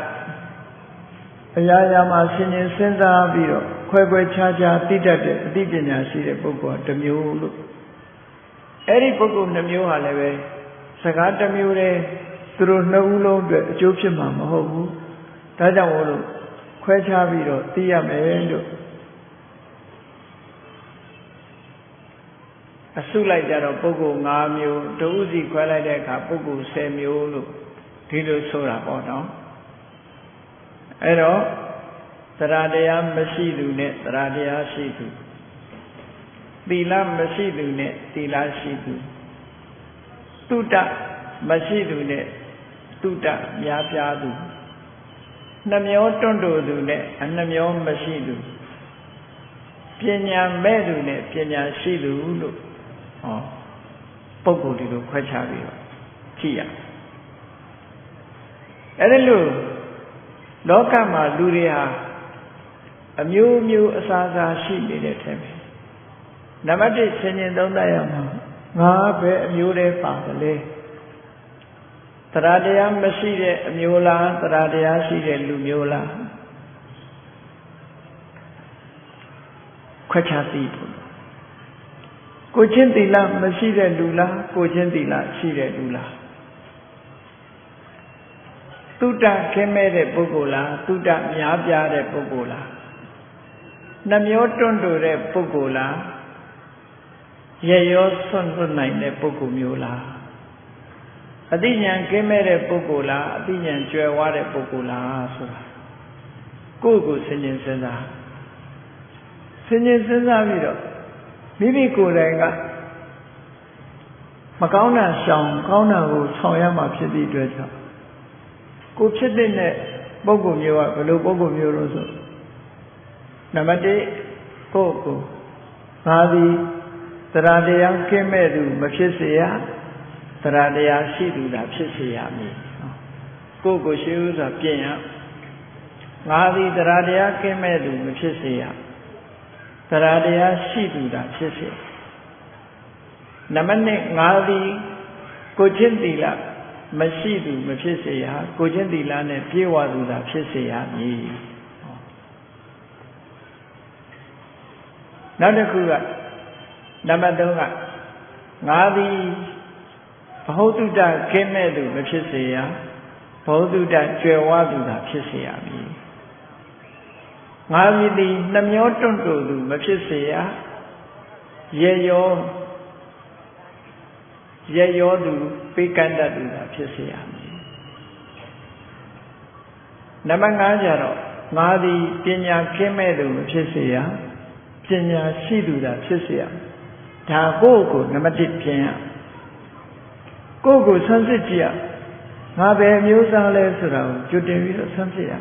အရာရာမှာဆင်ញင်စဉ်းစားပြီးတော့ခွဲခွဲခြားခြားသိတတ်တဲ့အသိပညာရှိတဲ့ပုဂ္ဂိုလ်ကတစ်မျိုးလို့အဲ့ဒီပုဂ္ဂိုလ်နှမျိုးဟာလည်းပဲစကားတစ်မျိုးတည်းသူတို့နှစ်ဦးလုံးအတွက်အကျိုးဖြစ်မှာမဟုတ်ဘူးဒါကြောင့်မို့လို့ခွဲခြားပြီးတော့သိရမယ်လို့အစုလိုက်ကြတော့ပုဂ္ဂိုလ်5မျိုးတဦးစီခွဲလိုက်တဲ့အခါပုဂ္ဂိုလ်10မျိုးလို့ဒီလိုဆိုတာပေါ့နော်အဲ့တော့တရားတရားမရှိသူနဲ့တရားတရားရှိသူသီလမရှိသူနဲ့သီလရှိသူတုတ္တမရှိသူနဲ့ တုတများပြားသူနှမျောတွန့်တိုသူနဲ့အနှမျောမရှိသူပညာမဲ့သူနဲ့ပညာရှိသူလို့ပုဂ္ဂိုလ်ဒီလိုခွဲခြားပြီးတော့ကြည့်ရအဲ့ဒါလို့လောကမှာလူတွေဟာအမျိုးမျိုးအစားအစာရှိနေတဲ့ထဲမှာနံပါတ်1ဆင်ញင်သုံးသပ်ရမှာငါပဲအမျိုးတည်းပါတယ်လေတရားတရားမရှိတဲ့အမျိုးလားတရားတရားရှိတဲ့လူမျိုးလားခွဲခြားသိဖို့ကိုချင်းသီလမရှိတဲ့လူလားကိုချင်းသီလရှိတဲ့လူလားတုတ္တခင်းမဲ့တဲ့ပုဂ္ဂိုလ်လားတုတ္တများပြားတဲ့ပုဂ္ဂိုလ်လားနှမျောတွန့်တိုတဲ့ပုဂ္ဂိုလ်လားရရောဆွန့်လွတ်နိုင်တဲ့ပုဂ္ဂိုလ်မျိုးလားအသိဉာဏ်ကင်းမဲ့တဲ့ပုဂ္ဂိုလ်လားအသိဉာဏ်ကျွယ်ဝတဲ့ပုဂ္ဂိုလ်လားဆိုတာကိုယ့်ကိုယ်ဆင်ခြင်စဉ်းစားပြီးတော့မိမိကိုယ်တိုင်ကမကောင်းတာရှောင်ကောင်းတာကိုဆောင်ရမှာဖြစ်သည့်အတွက်ကြောင့်ကိုဖြစ်တဲ့ပုဂ္ဂိုလ်မျိုးကဘယ်လိုပုဂ္ဂိုလ်မျိုးလို့ဆိုနံပါတ်1ကိုယ့်ကိုငါသည်တရားတရားကင်းမဲ့သူမဖြစ်စေရတရားတရားရှိသူသာဖြစ်စေရမည်ကိုယ့်ကိုရှိဥစွာပြင်ရငါသည်တရားတရားကင်းမဲ့သူမဖြစ်စေရတရားတရားရှိသူသာဖြစ်စေနံပါတ်2ငါသည်ကိုချင်းသီလမရှိသူမဖြစ်စေရကိုချင်းသီလနဲ့ပြေဝသူသာဖြစ်စေရမည်နောက်တစ်ခုကနံပါတ်3ကငါသည်ဘဟုတုတခင်းမဲ့သူမဖြစ်စေရဘဟုတုတကျွယ်ဝသူသာဖြစ်စေရမည်ငါသည်နှမျောတွန့်တိုသူမဖြစ်စေရရေရောသူပေးကမ်းတတ်သူသာဖြစ်စေရမည်နံပါတ်5ကျတော့ငါသည်ပညာခင်းမဲ့သူမဖြစ်စေရပညာရှိသူသာဖြစ်စေရဒါကိုယ့်ကိုနံပါတ်1ပြင်ရကိုယ့်ကိုဆန်းစစ်ကြည့်ရငါပဲမျိုးစားလဲဆိုတာကိုကြိုတင်ပြီးတော့ဆန်းစစ်ရ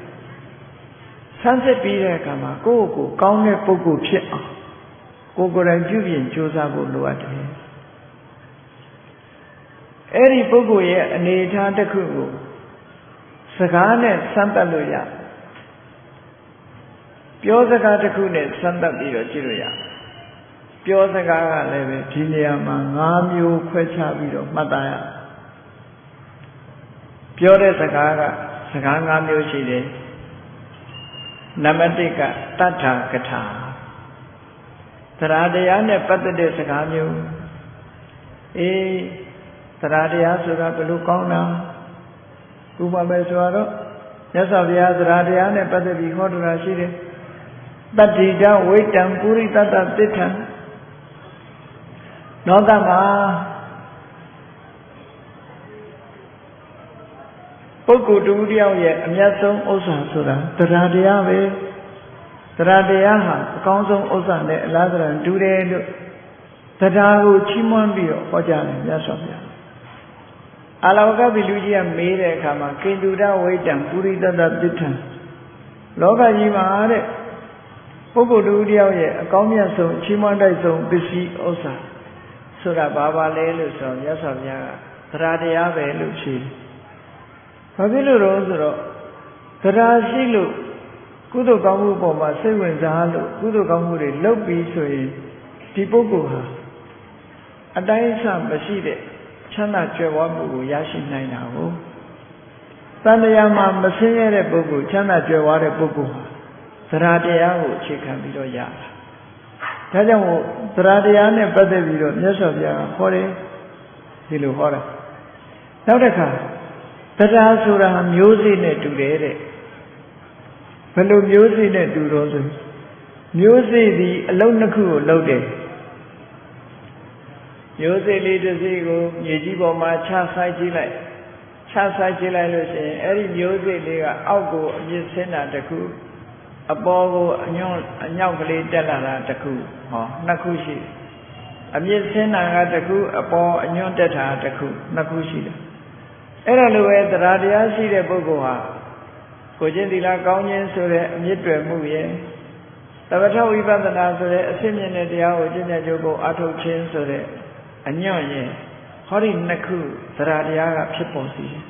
ဆန်းစစ်ပြီးတဲ့အခါမှာကိုယ့်ကိုကောင်းတဲ့ပုဂ္ဂိုလ်ဖြစ်အောင်ကိုယ်ကိုယ်တိုင်ပြုပြင်ကြိုးစားဖို့လိုအပ်တယ်အဲ့ဒီပုဂ္ဂိုလ်ရဲ့အနေအထားတစ်ခုကိုစကားနဲ့စမ်းသပ်လို့ရပြောစကားတစ်ခုနဲ့စမ်းသပ်ပြီးတော့ကြည့်လို့ရပြောစကားကလည်းပဲဒီနေရာမှာ5မျိုးခွဲခြားပြီးတော့မှတ်သားရပြောတဲ့စကားကစကား5မျိုးရှိတယ်နံပါတ်1ကတတ္ထာကထာတရားတရားနဲ့ပတ်သက်တဲ့စကားမျိုးတရားတရားဆိုတာဘယ်လိုကောင်းတာဥပမာဆိုတော့မြတ်စွာဘုရားတရားတရားနဲ့ပတ်သက်ပြီးဟောတာရှိတယ်တတ္တိတဝိတံပုရိသတ္တသစ္ထံလောကမှာပုဂ္ဂိုလ်တူတယောက်ရဲ့အမြတ်ဆုံးဥစ္စာဆိုတာတရားတရားပဲတရားတရားဟာအကောင်းဆုံးဥစ္စာနဲ့အလားတူတူတယ်လို့တရားကိုချီးမွမ်းပြီးတော့ဟောကြားတယ်မြတ်စွာဘုရားအာလောကပိလူကြီးကမေးတဲ့အခါမှာကိန္တုဒဝိတံပုရိသတ္တသစ္ထံလောကကြီးမှာတဲ့ပုဂ္ဂိုလ်တူတယောက်ရဲ့အကောင်းမြတ်ဆုံးချီးမွမ်းတိုက်ဆုံးပစ္စည်းဥစ္စာဆိုတာဘာပါလဲလို့ဆိုတော့မြတ်စွာဘုရားကတရားတရားပဲလို့ဖြေတယ်။ဘာဖြစ်လို့တော့ဆိုတော့တရားရှိလို့ကုသိုလ်ကောင်းမှုပေါ်မှာစိတ်ဝင်စားလို့ကုသိုလ်ကောင်းမှုတွေလုပ်ပြီးဆိုရင်ဒီပုဂ္ဂိုလ်ဟာအတိုင်းအဆမရှိတဲ့ချမ်းသာကြွယ်ဝမှုကိုရရှိနိုင်တာကိုတန်တရားမှာမဆင်းရဲတဲ့ပုဂ္ဂိုလ်ချမ်းသာကြွယ်ဝတဲ့ပုဂ္ဂိုလ်ဟာတရားတရားကိုအခြေခံပြီးတော့ရတာ။ဒါကြောင့်မို့တရားတရားနဲ့ပတ်သက်ပြီးတော့မြတ်စွာဘုရားကဟောတယ်ဒီလိုဟောတာ။နောက်တစ်ခါတရားဆိုတာမျိုးစေ့နဲ့တူတယ်တဲ့။ဘယ်လိုမျိုးစေ့နဲ့တူတော့ဆိုမျိုးစေ့ဒီအလုံးနှစ်ခုကိုလှုပ်တယ်။မျိုးစေ့လေးတစ်စီးကိုမြေကြီးပေါ်မှာချဆိုင်ကြည့်လိုက်လို့ရှိရင်အဲ့ဒီမျိုးစေ့လေးကအောက်ကိုအမြင့်ဆင်းတာတစ်ခုအပေါ်ကိုအညောက်ကလေးတက်လာတာတစ်ခုနှစ်ခုရှိတယ်အမြင့်ဆင်းတာကတစ်ခုအပေါ်အညွန့်တက်တာတစ်ခုနှစ်ခုရှိတယ် အဲ့ဒါလိုပဲတရားတရားရှိတဲ့ပုဂ္ဂိုလ်ဟာကိုချင်းသီလကောင်းခြင်းဆိုတဲ့အမြင့်တွယ်မှုရဲ့သမထဝိပဿနာဆိုတဲ့အစစ်မြင့်တဲ့တရားကိုကျင့်ကြံကြိုးကိုအထုတ်ခြင်းဆိုတဲ့အညွန့်ရဲ့ဟောဒီနှစ်ခုတရားတရားကဖြစ်ပေါ်စေတယ်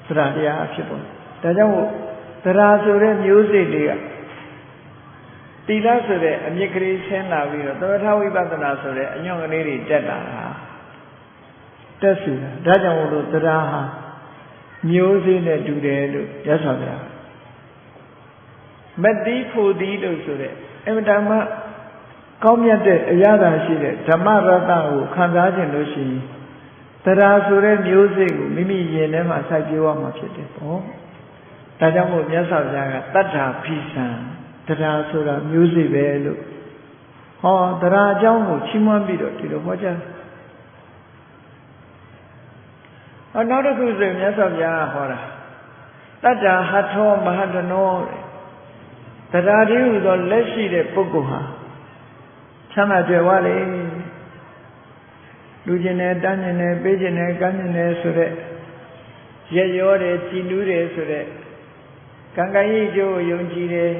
တရားတရားဖြစ်ပေါ်ဒါကြောင့်မို့တရားဆိုတဲ့မျိုးစိတ်တွေကသီလဆိုတဲ့အမြင့်ကလေးဆင်းလာပြီးတော့သမထဝိပဿနာဆိုတဲ့အညွန့်ကလေးတွေတက်လာတာတက်စီတာဒါကြောင့်မို့လို့တရားဟာမျိုးစိတ်နဲ့တူတယ်လို့ရသော်ဗျာမတိဖို့တိလို့ဆိုတဲ့အမတမကောင်းမြတ်တဲ့အရာသာရှိတဲ့ဓမ္မရတ္တကိုခံစားခြင်းလို့ရှိရင်တရားဆိုတဲ့မျိုးစိတ်ကိုမိမိရင်ထဲမှာစိုက်ပျိုးရမှာဖြစ်တယ်ပေါ့ဒါကြောင့်မို့မြတ်စွာဘုရားကတတ္ထာဖိသံတရားဆိုတာမျိုးစိတ်ပဲလို့ဟောတရားအကြောင်းကိုချီးမွမ်းပြီးတော့ဒီလိုဟောကြားနောက်တစ်ခုဆိုမြတ်စွာဘုရားဟောတာတတ္ထာဟထောမဟတနောတရားတည်းဟူသောလက်ရှိတဲ့ပုဂ္ဂိုလ်ဟာချမ်းသာကြွယ်ဝလေလူကျင်တယ်တန်းကျင်တယ်ပေးကျင်တယ်ကမ်းကျင်တယ်ဆိုတဲ့ရက်ရောတယ်ကြည်နူးတယ်ဆိုတဲ့ကံကံရည်ကျိုးကိုယုံကြည်တယ်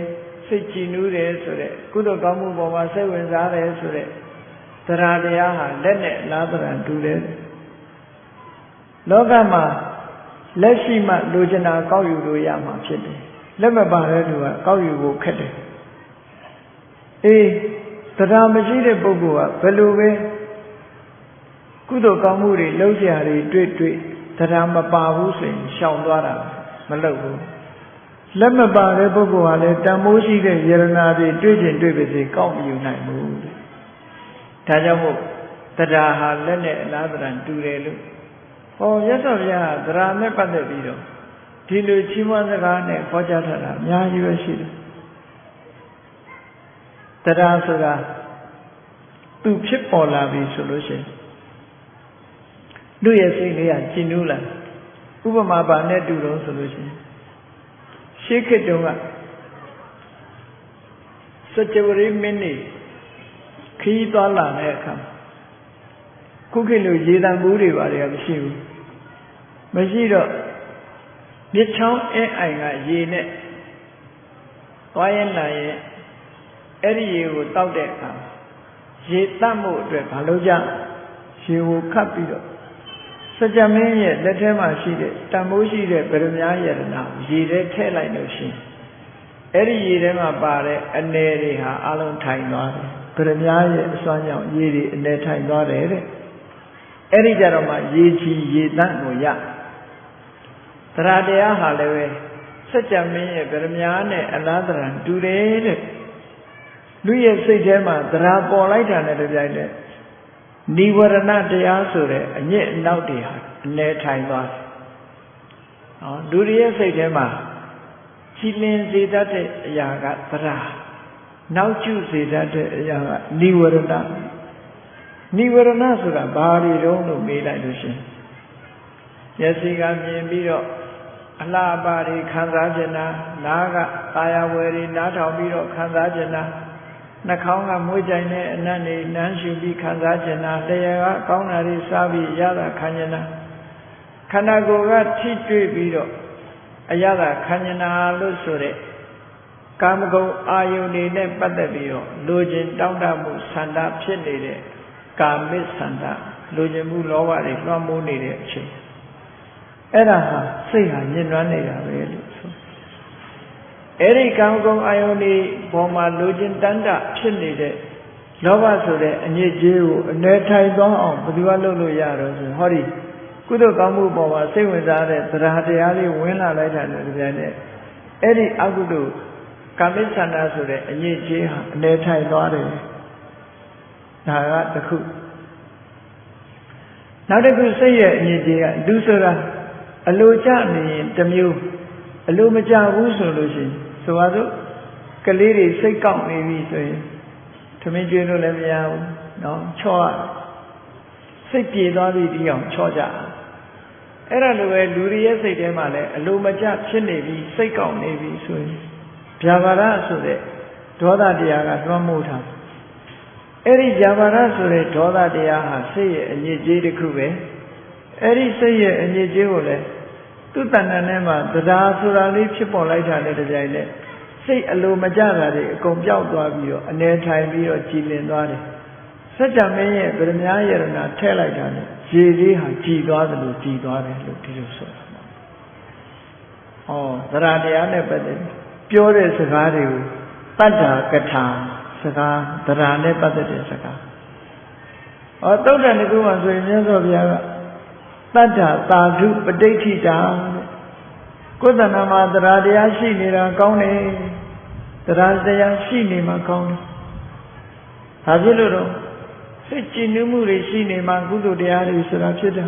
စိတ်ကြည်နူးတယ်ဆိုတဲ့ကုသိုလ်ကောင်းမှုပေါ်မှာစိတ်ဝင်စားတယ်ဆိုတဲ့တရားတရားဟာလက်နဲ့လားတရံတူတယ်လောကမှာလက်ရှိမှလိုချင်တာကောက်ယူလို့ရမှာဖြစ်တယ်လက်မပါတဲ့လူကကောက်ယူဖို့ခက်တယ်အေးတရားမရှိတဲ့ပုဂ္ဂိုလ်ကဘယ်လိုပဲကုသိုလ်ကောင်းမှုတွေလုပ်ကြရတယ်တွေ့တရားမပါဘူးဆိုရင်ရှောင်သွားတာမလုပ်ဘူးလက်မပါတဲ့ပုဂ္ဂိုလ်ကလည်းတန်ဖိုးရှိတဲ့ယရနာတွေတွေ့ကျင်တွေ့ပါစေကောက်မယူနိုင်ဘူးတဲ့ဒါကြောင့်မို့တရားဟာလက်နဲ့အလားတရံတူတယ်လို့ဟောရသော်ဗျာတရားနဲ့ပတ်သက်ပြီးတော့ဒီလိုချီးမွမ်းစကားနဲ့ဟောကြားထားတာအများကြီးပဲရှိတယ်တရားဆိုတာသူဖြစ်ပေါ်လာပြီဆိုလို့ရှိရင်လူရဲ့စိတ်လေးကကျဉ်းနူးလာဥပမာပါနဲ့တူတော့ဆိုလို့ရှိရင်ရှေးခေတ်တုန်းကစကြဝဠာမင်းနေခီးသွားလာတဲ့အခါခုခေတ်လိုရေတံဘူးတွေပါတယ်မရှိဘူးမရှိတော့မြစ်ချောင်းအင်းအိုင်ကရေနဲ့သွားရင်လာရင်အဲ့ဒီရေကိုတောက်တဲ့အခါရေတတ်မှုအတွက်မလုပ်ကြရေကိုခတ်ပြီးတော့စကြမင်းရဲ့လက်ထဲမှာရှိတဲ့တန်ဖိုးရှိတဲ့ဗရမ ्या ယရနာရေထဲထည့်လိုက်လို့ရှိရင်အဲ့ဒီရေထဲမှာပါတဲ့အနေတွေဟာအလုံးထိုင်သွားတယ်ဗရမ ्या ရဲ့အစွမ်းကြောင့်ရေတွေအနေထိုင်သွားတယ်တဲ့အဲ့ဒီကြတော့မှရေချီရေတန့်ကိုရတရားတရားဟာလည်းပဲစัจ जा မင်းရဲ့ဗရမ ्या နဲ့အလားတရံတူတယ်တဲ့လူရဲ့စိတ်ထဲမှာတရားပေါ်လိုက်တာနဲ့တပြိုင်တည်းနိဝရဏတရားဆိုတဲ့အညစ်အနောက်တွေဟာအနေထိုင်သွားတယ်။ဟောလူရဲ့စိတ်ထဲမှာကြည်လင်စေတတ်တဲ့အရာကတရားနောက်ကျစေတတ်တဲ့အရာကနိဝရဏနိဝရဏဆိုတာဘာတွေတုံးလို့မေးလိုက်လို့ရှိရင်မျက်စိကမြင်ပြီးတော့အလှအပတွေခံစားကြတာနားကသာယာဝယ်တွေနားထောင်ပြီးတော့ခံစားကြတာနှာခေါင်းကမွေးကြိုင်တဲ့အနံ့တွေနမ်းရှူပြီးခံစားကြတာလျှာကကောင်းတာတွေစားပြီးရတာခံကြတာခန္ဓာကိုယ်ကထိတွေ့ပြီးတော့အရသာခံကြတာလို့ဆိုတဲ့ကာမဂုဏ်အာယုန်တွေနဲ့ပတ်သက်ပြီးတော့လိုချင်တောင့်တမှုဆန္ဒဖြစ်နေတဲ့ကာမိဆန္ဒလိုချင်မှုလောဘတွေလွှမ်းမိုးနေတဲ့အချိန်အဲ့ဒါဟာစိတ်ဟာညှဉ်းနှွမ်းနေတာပဲလို့ဆိုအဲ့ဒီကာမဂုဏ်အာယုန်တွေပေါ်မှာလိုချင်တန်တဖြစ်နေတဲ့လောဘဆိုတဲ့အညစ်အကြေးကိုအနေထိုင်သွားအောင်ဘယ်သူကလုပ်လို့ရတော့ဆိုဟောဒီကုသိုလ်ကောင်းမှုပေါ်မှာစိတ်ဝင်စားတဲ့တရားတရားလေးဝင်လာလိုက်တာနဲ့တပြိုင်နက်အဲ့ဒီအကုသိုလ်ကာမိဆန္ဒဆိုတဲ့အညစ်အကြေးဟာအနေထိုင်သွားတယ်ဒါကတစ်ခုနောက်တစ်ခုစိတ်ရဲ့အညစ်အကြေးကလူဆိုတာအလိုကျနေရင်တစ်မျိုးအလိုမကျဘူးဆိုလို့ရှိရင်ဆိုပါစို့ကလေးတွေစိတ်ကောက်နေပြီဆိုရင်ထမင်းကျွေးလို့လည်းမရဘူးနော်ချော့စိတ်ပြေသွားပြီဒီအောင်ချော့ကြအဲ့ဒါလိုပဲလူတွေရဲ့စိတ်ထဲမှာလည်းအလိုမကျဖြစ်နေပြီစိတ်ကောက်နေပြီဆိုရင်ဗျာပါဒဆိုတဲ့ဒေါသတရားကလွှမ်းမိုးထားအဲ့ဒီဗျာပါဒဆိုတဲ့ဒေါသတရားဟာစိတ်ရဲ့အညစ်အကြေးတစ်ခုပဲ အဲ့ဒီစိတ်ရဲ့အညစ်အကြေးကိုလည်းသူ့တဏ္ဍာနဲ့မှတရားဆိုတာလေးဖြစ်ပေါ်လိုက်တာနဲ့တကြိုင်နဲ့စိတ်အလိုမကျတာတွေအကုန်ပျောက်သွားပြီးတော့အနေထိုင်ပြီးတော့ကြည်လင်သွားတယ်စัจ जा မင်းရဲ့ဗရမ ्या ယရဏထည့်လိုက်တာနဲ့ရေလေးဟာကြည်သွားသလိုကြည်သွားတယ်လို့ဒီလိုဆိုတာတရားတရားနဲ့ပတ်သက်ပြောတဲ့စကားတွေကိုတတ္တာကထာစကားတရားနဲ့ပတ်သက်တဲ့စကားသုတ္တန်တကူမှာဆိုရင်မြတ်စွာဘုရားကတတ္တာသာဓုပဋိဋ္ဌိတာကိုယ်တဏ္ဍာမှာတရားတရားရှိနေတာကောင်းတယ်တရားတရားရှိနေမှကောင်းတယ်ဘာဖြစ်လို့တော့စိတ်ကြည်နူးမှုတွေရှိနေမှကုသိုလ်တရားတွေဆိုတာဖြစ်တာ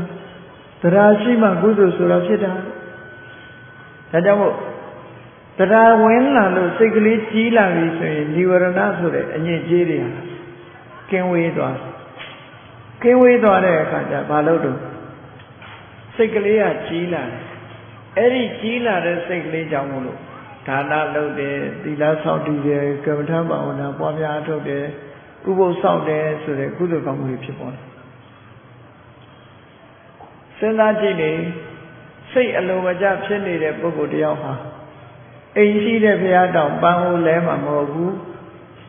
တရားရှိမှကုသိုလ်ဆိုတာဖြစ်တာဒါကြောင့်မို့တရားဝင်လာလို့စိတ်ကလေးကြီးလာပြီဆိုရင်និဝရဏဆိုတဲ့အညစ်အကြေးတွေဟာကင်းဝေးသွားတဲ့အခါကျဘာလို့တော့စိတ်ကလေးကကြီးလာတယ်အဲ့ဒီကြီးလာတဲ့စိတ်ကလေးကြောင့်မို့လို့ဒါနလုပ်တယ်သီလဆောက်တည်တယ်ကမ္မထာဘာဝနာပွားများအထုတ်တယ်ဥပုသ်ဆောက်တယ်ဆိုတဲ့ကုသိုလ်ကောင်းမှုတွေဖြစ်ပေါ်တယ်စဉ်းစားကြည့်နေစိတ်အလိုမကျဖြစ်နေတဲ့ပုဂ္ဂိုလ်တယောက်ဟာအိမ်ရှိတဲ့ဘုရားတောင်ပန်းဦးလဲမှာမဟုတ်ဘူး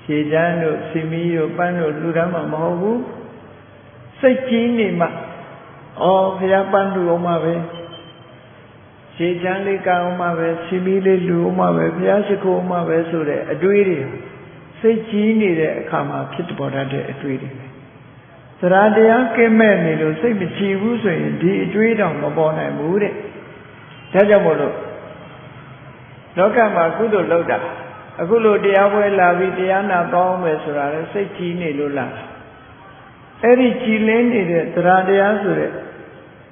ခြေချမ်းတို့စီမီတို့ပန်းတို့လူတန်းမှာမဟုတ်ဘူးစိတ်ကြီးနေမှဘုရားပန်းလူအောင်မှာပဲခြေချမ်းလေးကောင်းအောင်မှာပဲစီမီလေးလူအောင်မှာပဲဘုရားရှိခိုးအောင်မှာပဲဆိုတဲ့အတွေးတွေစိတ်ကြီးနေတဲ့အခါမှာဖြစ်ပေါ်တတ်တဲ့အတွေးတွေတရားတရားကင်းမဲ့နေလို့စိတ်မကြည်ဘူးဆိုရင်ဒီအတွေးတောင်မပေါ်နိုင်ဘူးတဲ့ဒါကြောင့်မို့လို့လောကမှာကုသိုလ်လုပ်တာအခုလိုတရားပွဲလာပြီးတရားနာပေါင်းမယ်ဆိုတာလေစိတ်ကြီးနေလို့လားအဲ့ဒီကြည်လင်းနေတဲ့တရားတရားဆိုတဲ့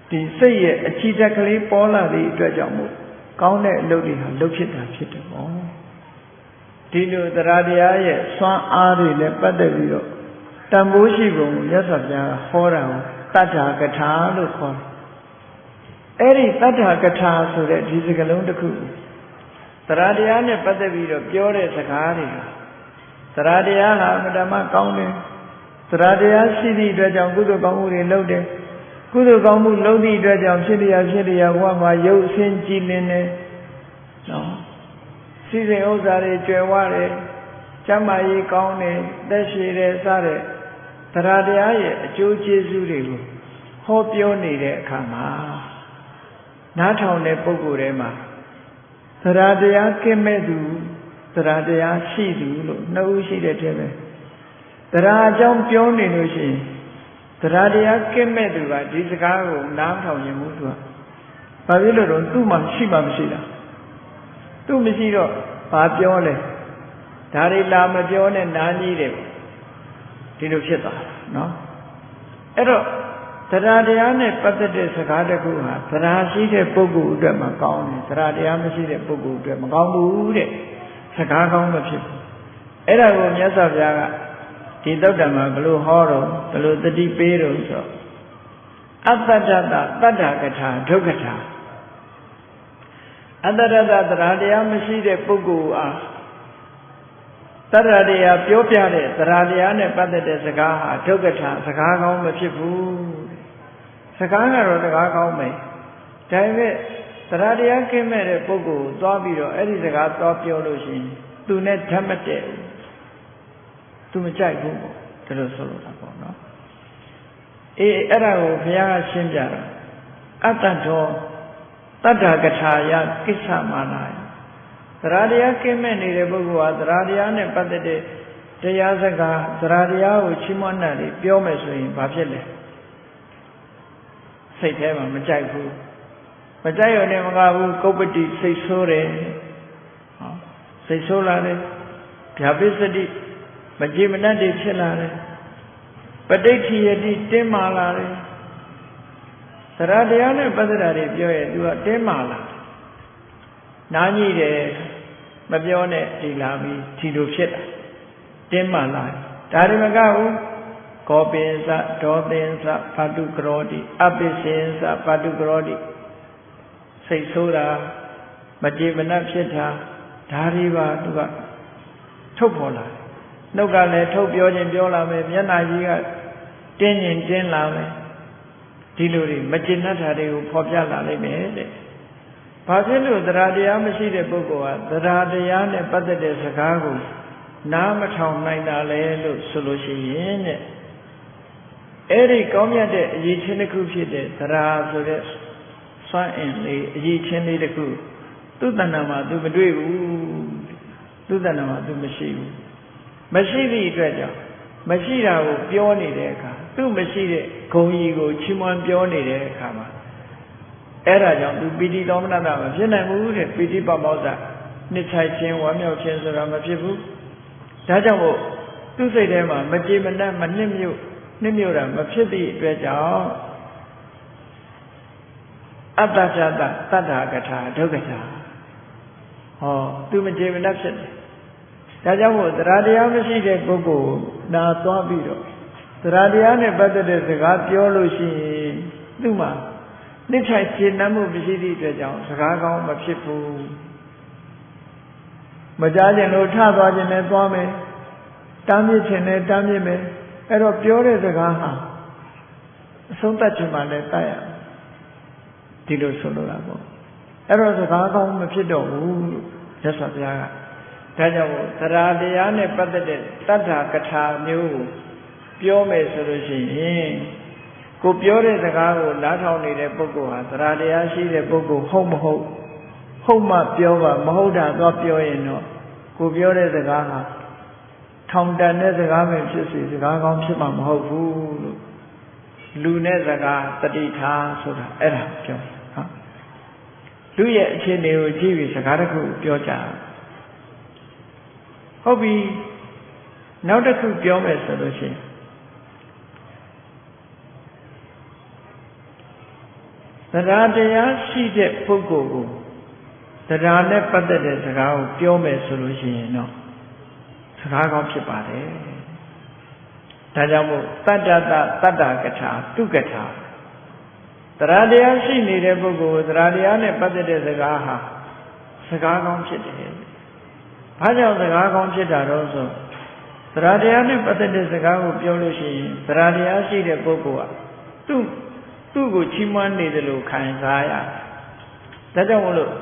ဒီစိတ်ရဲ့အချီတက်ကလေးပေါ်လာသည့်အတွက်ကြောင့်မို့ကောင်းတဲ့အလုပ်တွေဟာလုပ်ဖြစ်တာဖြစ်တယ်ပေါ့ဒီလိုတရားတရားရဲ့စွမ်းအားတွေနဲ့ပတ်သက်ပြီးတော့တန်ဖိုးရှိပုံကိုမြတ်စွာဘုရားကဟောတာကိုတတ္ထာကထာလို့ခေါ်တယ်အဲ့ဒီတတ္ထာကထာဆိုတဲ့ဒီစကားလုံးတစ်ခုတရားတရားနဲ့ပတ်သက်ပြီးတော့ပြောတဲ့စကားတွေတရားတရားဟာမတ္တမကောင်းတယ်တရားတရားရှိသည့်အတွက်ကြောင့်ကုသိုလ်ကောင်းမှုတွေလုပ်တယ်ကုသိုလ်ကောင်းမှုလုပ်သည့်အတွက်ကြောင့်ဖြစ်လျာဘဝမှာရုပ်အစဉ်ကြည်လင်တယ်နော်စီစဉ်ဥစ္စာတွေကျွယ်ဝတယ်ကျမ်းမာရေးကောင်းတယ်သက်ရှည်တယ်စတဲ့တရားတရားရဲ့အကျိုးကျေးဇူးတွေကိုဟောပြောနေတဲ့အခါမှာနားထောင်တဲ့ပုဂ္ဂိုလ်တွေမှာတရားတရားကင်းမဲ့သူတရားတရားရှိသူလို့နှစ်ဦးရှိတဲ့တည်းပဲတရားအကြောင်းပြောနေလို့ရှိရင်တရားတရားကင်းမဲ့သူကဒီစကားကိုနားထောင်ရင်မှုသူကဘာဖြစ်လို့တော့သူ့မှာရှိမှမရှိတာသူ့မရှိတော့ဘာပြောလဲဒါတွေလာမပြောနဲ့နားကြီးတယ်ဒီလိုဖြစ်သွားနော်အဲ့တော့တရားတရားနဲ့ပတ်သက်တဲ့စကားတစ်ခုဟာတရားရှိတဲ့ပုဂ္ဂိုလ်အတွက်မှကောင်းတယ်တရားတရားမရှိတဲ့ပုဂ္ဂိုလ်အတွက်မကောင်းဘူးတဲ့စကားကောင်းမဖြစ်ဘူးအဲ့ဒါကိုမြတ်စွာဘုရားကဒီသုတ်တံမှာဘလို့ဟောတော့ဘလို့တတိပေးတော့ဆိုအတ္တတ္တတတ္တကထာဒုက္ခထာအတ္တတ္တတရားတရားမရှိတဲ့ပုဂ္ဂိုလ်အားတရားတရားပြောပြတဲ့တရားတရားနဲ့ပတ်သက်တဲ့စကားဟာဒုက္ခထာစကားကောင်းမဖြစ်ဘူးစကားကတော့စကားကောင်းမယ်ဒါပေမဲ့တရားတရားကင်းမဲ့တဲ့ပုဂ္ဂိုလ်ကိုသွားပြီးတော့အဲ့ဒီစကားသွားပြောလို့ရှိရင်သူနဲ့ဓာတ်မတည့်ဘူးသူမကြိုက်ဘူးပေါ့ဒါလို့ဆိုလိုတာပေါ့နော်အဲ့ဒါကိုဘုရားကရှင်းပြတာအတ္တတော်တတ္တကထာယကိစ္စမာနာတရားတရားကင်းမဲ့နေတဲ့ပုဂ္ဂိုလ်ဟာတရားတရားနဲ့ပတ်သက်တဲ့တရားစကားတရားတရားကိုချီးမွမ်းတာတွေပြောမယ်ဆိုရင်ဘာဖြစ်လဲစိတ်ထဲမှာမကြိုက်ဘူးမကြိုက်ရတဲ့မကဘူးကုပ္ပတိစိတ်ဆိုးတယ်စိတ်ဆိုးလာတယ်ဗျာပိစတိမကြည်မနှက်တွေဖြစ်လာတယ်ပဋိဋ္ဌိယတိတင်းမာလာတယ်တရားတရားနဲ့ပတ်သက်တာတွေပြောရင်သူကတင်းမာလာနားကြီးတယ်မပြောနဲ့ဒီလာပြီးဒီလိုဖြစ်တာတင်းမာလာဒါတွေမကဘူးကောပိသဒောသင်္သဖတုကရောတိအပိစင်္သဖတုကရောတိစိတ်ဆိုးတာမကြည်မနှက်ဖြစ်တာဒါတွေပါသူကထုတ်ပေါ်လာနှုတ်ကလည်းထုတ်ပြောခြင်းပြောလာမယ်မျက်နှာကြီးကတင်းရင်တင်းလာမယ် ဒီလိုတွေမကျင့်တတ်တာတွေကိုဖော်ပြလာနိုင်မယ်တဲ့ဘာဖြစ်လို့သရတရားမရှိတဲ့ပုဂ္ဂိုလ်ဟာသရတရားနဲ့ပတ်သက်တဲ့စကားကိုနားမထောင်နိုင်တာလေလို့ဆိုလို့ရှိရင်တဲ့အဲ့ဒီကောင်းမြတ်တဲ့အရေးချင်းတစ်ခုဖြစ်တဲ့သရဆိုတဲ့စွမ်းအင်လေးအရေးချင်းလေးတစ်ခုသူ့တဏ္ဍာမှာသူမတွေ့ဘူးသူ့တဏ္ဍာမှာသူမရှိဘူးမရှိသည့်အတွက်ကြောင့်မရှိတာကိုပြောနေတဲ့အခါသူ့မရှိတဲ့ဂုဏ်ကြီးကိုချီးမွမ်းပြောနေတဲ့အခါမှာအဲ့ဒါကြောင့်သူပီတိသောမနတာမဖြစ်နိုင်ဘူးတဲ့ပီတိပမောဇ္ဇနှစ်ချိုက်ခြင်းဝမ်းမြောက်ခြင်းဆိုတာမဖြစ်ဘူးဒါကြောင့်မို့သူ့စိတ်ထဲမှာမကြေမနပ်မနှစ်မြို့တာမဖြစ်သည့်အတွက်ကြောင့်အတ္တပြတ္တတတ္ထာကထာဒုက္ခထာဟောသူမကြေမနပ်ဖြစ်တယ်ဒါကြောင့်မို့သရတရားမရှိတဲ့ပုဂ္ဂိုလ်နာသွားပြီးတော့သရတရားနဲ့ပတ်သက်တဲ့စကားပြောလို့ရှိရင်သူ့မှာနှစ်ချိုက်ကျေနပ်မှုမရှိသည့်အတွက်ကြောင့်စကားကောင်းမဖြစ်ဘူးမကြားခြင်းလို့ထသွားခြင်းနဲ့သွားမယ်တားမြစ်ခြင်းနဲ့တားမြစ်မယ်အဲ့တော့ပြောတဲ့စကားဟာအဆုံးသတ်ခြင်းမှလည်းတတ်ရဒီလိုဆိုလိုတာပေါ့အဲ့တော့စကားကောင်းမဖြစ်တော့ဘူးလို့ရသော်ဘုရားကဒါကြောင့်သရတရားနဲ့ပတ်သက်တဲ့တတ္ထာကထာမျိုးကိုပြောမယ်ဆိုလို့ရှိရင်ကိုပြောတဲ့စကားကိုနားထောင်နေတဲ့ပုဂ္ဂိုလ်ဟာသရတရားရှိတဲ့ပုဂ္ဂိုလ်ဟုတ်မဟုတ်ဟုတ်မှပြောပါမဟုတ်တာတော့ပြောရင်တော့ကိုပြောတဲ့စကားဟာထောင်တန်တဲ့စကားပဲဖြစ်စီစကားကောင်းဖြစ်မှာမဟုတ်ဘူးလို့လူနဲ့စကားတတိထားဆိုတာအဲ့ဒါပြောဟာလူရဲ့အခြေအနေကိုကြည့်ပြီးစကားတစ်ခုပြောကြဟုတ်ပြီနောက်တစ်ခုပြောမယ်ဆိုလို့ရှိရင်တရားတရားရှိတဲ့ပုဂ္ဂိုလ်ကိုတရားနဲ့ပတ်သက်တဲ့စကားကိုပြောမယ်ဆိုလို့ရှိရင်တော့စကားကောင်းဖြစ်ပါတယ်ဒါကြောင့်မို့တတ္တတတ္တကထာသူကထာတရားတရားရှိနေတဲ့ပုဂ္ဂိုလ်ကိုတရားတရားနဲ့ပတ်သက်တဲ့စကားဟာစကားကောင်းဖြစ်တယ်ဘာကြောင့်စကားကောင်းဖြစ်တာတော့ဆိုတရားတရားနဲ့ပတ်သက်တဲ့စကားကိုပြောလို့ရှိရင်တရားတရားရှိတဲ့ပုဂ္ဂိုလ်ကသူ့ကိုချီးမွမ်းနေတယ်လို့ခံစားရတယ်ဒါကြောင့်မို့လို့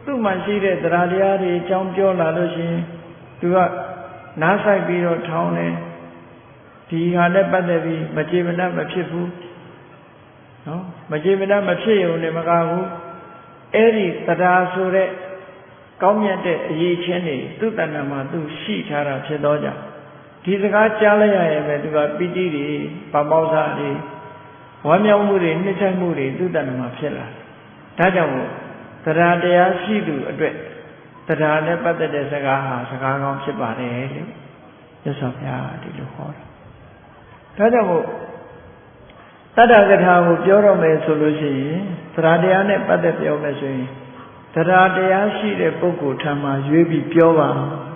သူ့မှာရှိတဲ့တရားတရားတွေအကြောင်းပြောလာလို့ရှိရင်သူကနားဆိုင်ပြီးတော့ထောင်းတယ်ဒီဟာနဲ့ပတ်သက်ပြီးမကြေမနပ်မဖြစ်ဘူးနော်မကြေမနပ်မဖြစ်ရုံနဲ့မကဘူးအဲ့ဒီတရားဆိုတဲ့ကောင်းမြတ်တဲ့အရေးချင်းတွေသူ့တဏ္ဍာမှာသူရှိထားတာဖြစ်တော့ကြောင့်ဒီစကားကြားလိုက်ရရင်ပဲသူကပီတိတွေပမောဇ္ဇတွေဝမ်းမြောက်မှုတွေနှစ်ချိုက်မှုတွေသူ့တဏ္ဍာမှာဖြစ်လာဒါကြောင့်မို့တရားတရားရှိသူအတွက်တရားနဲ့ပတ်သက်တဲ့စကားဟာစကားကောင်းဖြစ်ပါတယ်လို့မြတ်စွာဘုရားဒီလိုဟောတာဒါကြောင့်မို့တတ္တကထာကိုပြောတော့မယ်ဆိုလို့ရှိရင်တရားတရားနဲ့ပတ်သက်ပြောမယ်ဆိုရင်တရားတရားရှိတဲ့ပုဂ္ဂိုလ်ထံမှာရွေးပြီးပြောပါ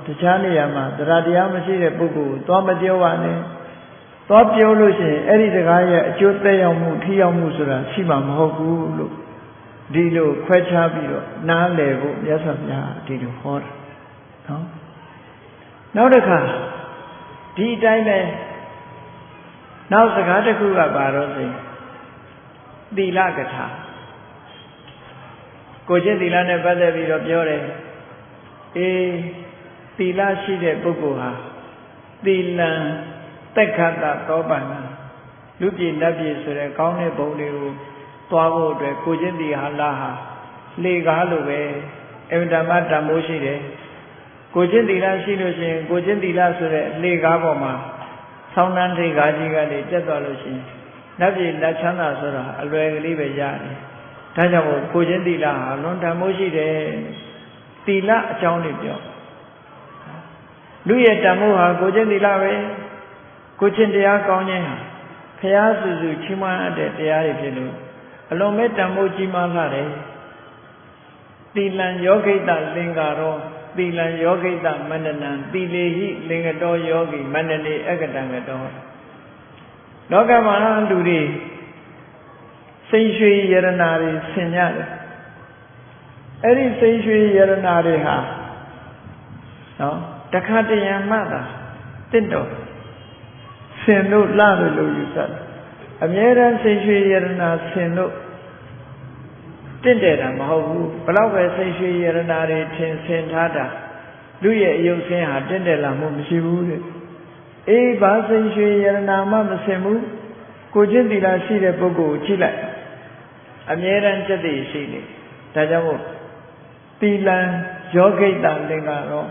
တခြားနေရာမှာတရားတရားမရှိတဲ့ပုဂ္ဂိုလ်ကိုသွားမပြောပါနဲ့သွားပြောလို့ရှိရင်အဲ့ဒီစကားရဲ့အကျိုးသက်ရောက်မှုထိရောက်မှုဆိုတာရှိမှာမဟုတ်ဘူးလို့ဒီလိုခွဲခြားပြီးတော့နားလည်ဖို့မြတ်စွာဘုရားဒီလိုဟောတာနော်နောက်တစ်ခါဒီအတိုင်းပဲနောက်စကားတစ်ခုကပါတော့ဆိုသီလကထာကိုကျင့်သီလနဲ့ပတ်သက်ပြီးတော့ပြောတယ်သီလရှိတဲ့ပုဂ္ဂိုလ်ဟာသီလံသက်ခတ္တသောပန္နလူပြည်နတ်ပြည်ဆိုတဲ့ကောင်းတဲ့ဘုံတွေကိုသွားဖို့အတွက်ကိုကျင့်သီလဟာလေကားလိုပဲအင်တမတန်မိုးရှိတယ်ကိုကျင့်သီလရှိလို့ရှိရင်ကိုကျင့်သီလဆိုတဲ့လေကားပေါ်မှာဆောင်းနှန်းထိပ်ကားကြီးကနေတက်သွားလို့ရှိရင်နတ်ပြည်လက်ချမ်းသာဆိုတာအလွယ်ကလေးပဲရတယ်ဒါကြောင့်မို့ကိုကျင့်သီလဟာလွန်တန်မိုးရှိတယ်သီလအကြောင်းလေးပြောလူရဲ့တန်မိုးဟာကိုကျင့်သီလပဲကိုကျင့်တရားကောင်းခြင်းဟာဖျားစုစုချီးမွမ်းအပ်တဲ့တရားတွေဖြစ်လို့အလွန်မဲ့တန်မိုးကြီးမားလာတယ်သီလံယောဂိတလင်္ကာရောသီလံယောဂိတမန္တနံသီလေဟိလင်္ကတောယောဂီမန္တနေအက္ကတံကတောလောကမှာလူတွေစိတ်ရွှေယရနာတွေဆင်ရတယ်အဲ့ဒီစိတ်ရွှေယရနာတွေဟာနော်တခါတရံမှသာတင့်တော်ဆင်လို့လှတယ်လို့ယူဆတယ် အမြဲတမ်းစိတ်ရွှေယရနာဆင်လို့တင့်တယ်တာမဟုတ်ဘူးဘလောက်ပဲစိတ်ရွှေယရနာတွေထင်ဆင်ထားတာလူရဲ့အယုတ်ဆင်းဟာတင့်တယ်လာမှုမရှိဘူးတဲ့အေးဘာစိတ်ရွှေယရနာမှမဆင်ဘူးကိုချင်းသီလရှိတဲ့ပုဂ္ဂိုလ်ကိုကြည့်လိုက်အမြဲတမ်းစက်တည်ရှိနေဒါကြောင့်မို့သီလံယောဂိတ္တသင်္ကာရော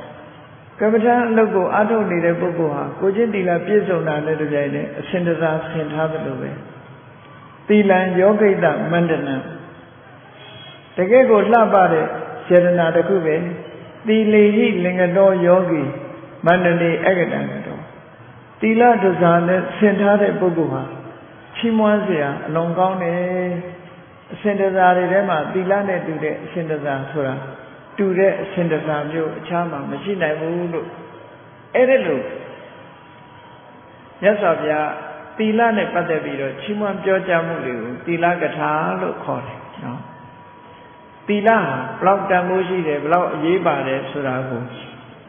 ကမ္မထာအလုပ်ကိုအားထုတ်နေတဲ့ပုဂ္ဂိုလ်ဟာကိုချင်းသီလပြည့်စုံတာနဲ့တပြိုင်တည်းအစဉ်တစားဆင်ထားသလိုပဲသီလံယောဂိတ္တမန္တနံတကယ်ကိုလှပတဲ့စေတနာတစ်ခုပဲသီလေဟိလင်္ကတောယောဂီမန္တနေအကတံတော်သီလတစားနဲ့ဆင်ထားတဲ့ပုဂ္ဂိုလ်ဟာချီးမွမ်းစရာအလွန်ကောင်းတယ်အစဉ်တစားတွေထဲမှာသီလနဲ့တူတဲ့အစဉ်တစားဆိုတာတူတဲ့အစဉ်တစားမျိုးအခြားမှာမရှိနိုင်ဘူးလို့အဲ့ဒါလို့မြတ်စွာဘုရားသီလနဲ့ပတ်သက်ပြီးတော့ချီးမွမ်းပြောကြားမှုတွေကိုသီလကထာလို့ခေါ်တယ်နော်သီလဟာဘလောက်တန်ဖိုးရှိတယ်ဘလောက်အရေးပါတယ်ဆိုတာကို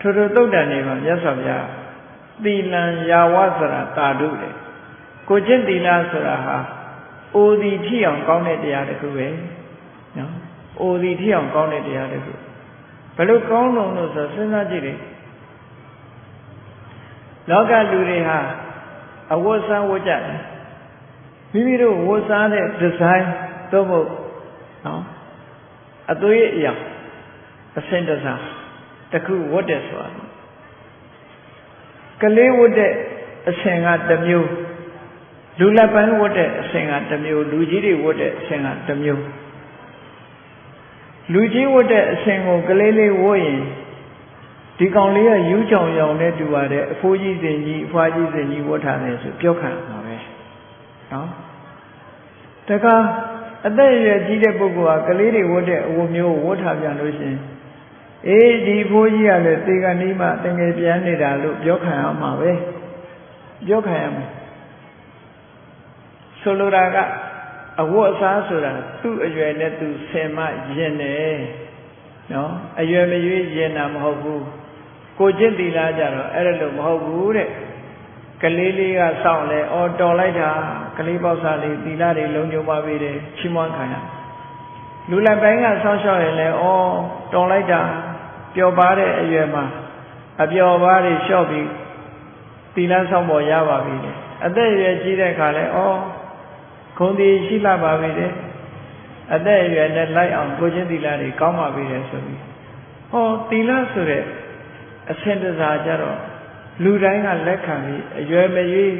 ထိုသုတ်တန်တွေမှာမြတ်စွာဘုရားသီလံယာဝဆိုတာတာဓုတယ်ကိုကျင့်သီလဆိုတာဟာအိုသည်ထိအောင်ကောင်းတဲ့တရားတစ်ခုပဲနော်အိုသည်ထိအောင်ကောင်းတဲ့တရားတစ်ခုဘယ်လိုကောင်းလုံးလို့ဆိုစဉ်းစားကြည့်လေလောကလူတွေဟာအဝတ်စားဝတ်ကြတယ်မိမိတို့ဝတ်စားတဲ့ဒီဇိုင်းသို့မဟုတ်နော်အသွေးအရာအစင်တစားတစ်ခုဝတ်တယ်ဆိုတာကလေးဝတ်တဲ့အစင်ကတစ်မျိုးလူလက်ပိုင်းဝတ်တဲ့အစင်ကတစ်မျိုးလူကြီးတွေဝတ်တဲ့အစင်ကတစ်မျိုးလူကြီးဝတ်တဲ့အစင်ကိုကလေးလေးဝတ်ရင်ဒီကောင်လေးကယူးကြောင်ရောင်နဲ့တူပါတဲ့အဖိုးကြီးစင်ကြီးအဖွားကြီးစင်ကြီးဝတ်ထားတယ်ဆိုပြောခံမှာပဲနော်တခါအသက်အရွယ်ကြီးတဲ့ပုဂ္ဂိုလ်ကကလေးတွေဝတ်တဲ့အဝတ်မျိုးကိုဝတ်ထားပြန်လို့ရှိရင်အေးဒီဖိုးကြီးကလည်းသေကနီးမှတငယ်ပြန်နေတာလို့ပြောခံရမှာပဲပြောခံရမှာဆိုလိုတာကအဝတ်အစားဆိုတာသူ့အရွယ်နဲ့သူဆင်မှရင်တယ်နော်အရွယ်မရွေးရင်တာမဟုတ်ဘူးကိုကျင့်သီလကြတော့အဲ့ဒါလို့မဟုတ်ဘူးတဲ့ကလေးလေးကစောင့်လဲအော်တော်လိုက်တာကလေးပေါက်စားလေးသီလတွေလုံးကျုံပါပြီတဲ့ချီးမွမ်းခံရလူလိုက်ပိုင်းကစောင့်ရှောက်ရင်လဲအော်တော်လိုက်တာပျော်ပါတဲ့အရွယ်မှာအပျော်ပါးတွေလျှော့ပြီးသီလဆောင်ပေါ်ရပါပြီတဲ့အသက်အရွယ်ကြီးတဲ့အခါလဲအော်ဂုဏ်ဒီရှိလာပါပြီတဲ့အသက်အရွယ်နဲ့လိုက်အောင်ကိုချင်းသီလတွေကောင်းပါပြီတဲ့ဆိုပြီးဟောသီလဆိုတဲ့အဆင့်တစားကြတော့လူတိုင်းကလက်ခံပြီးအရွယ်မရွေး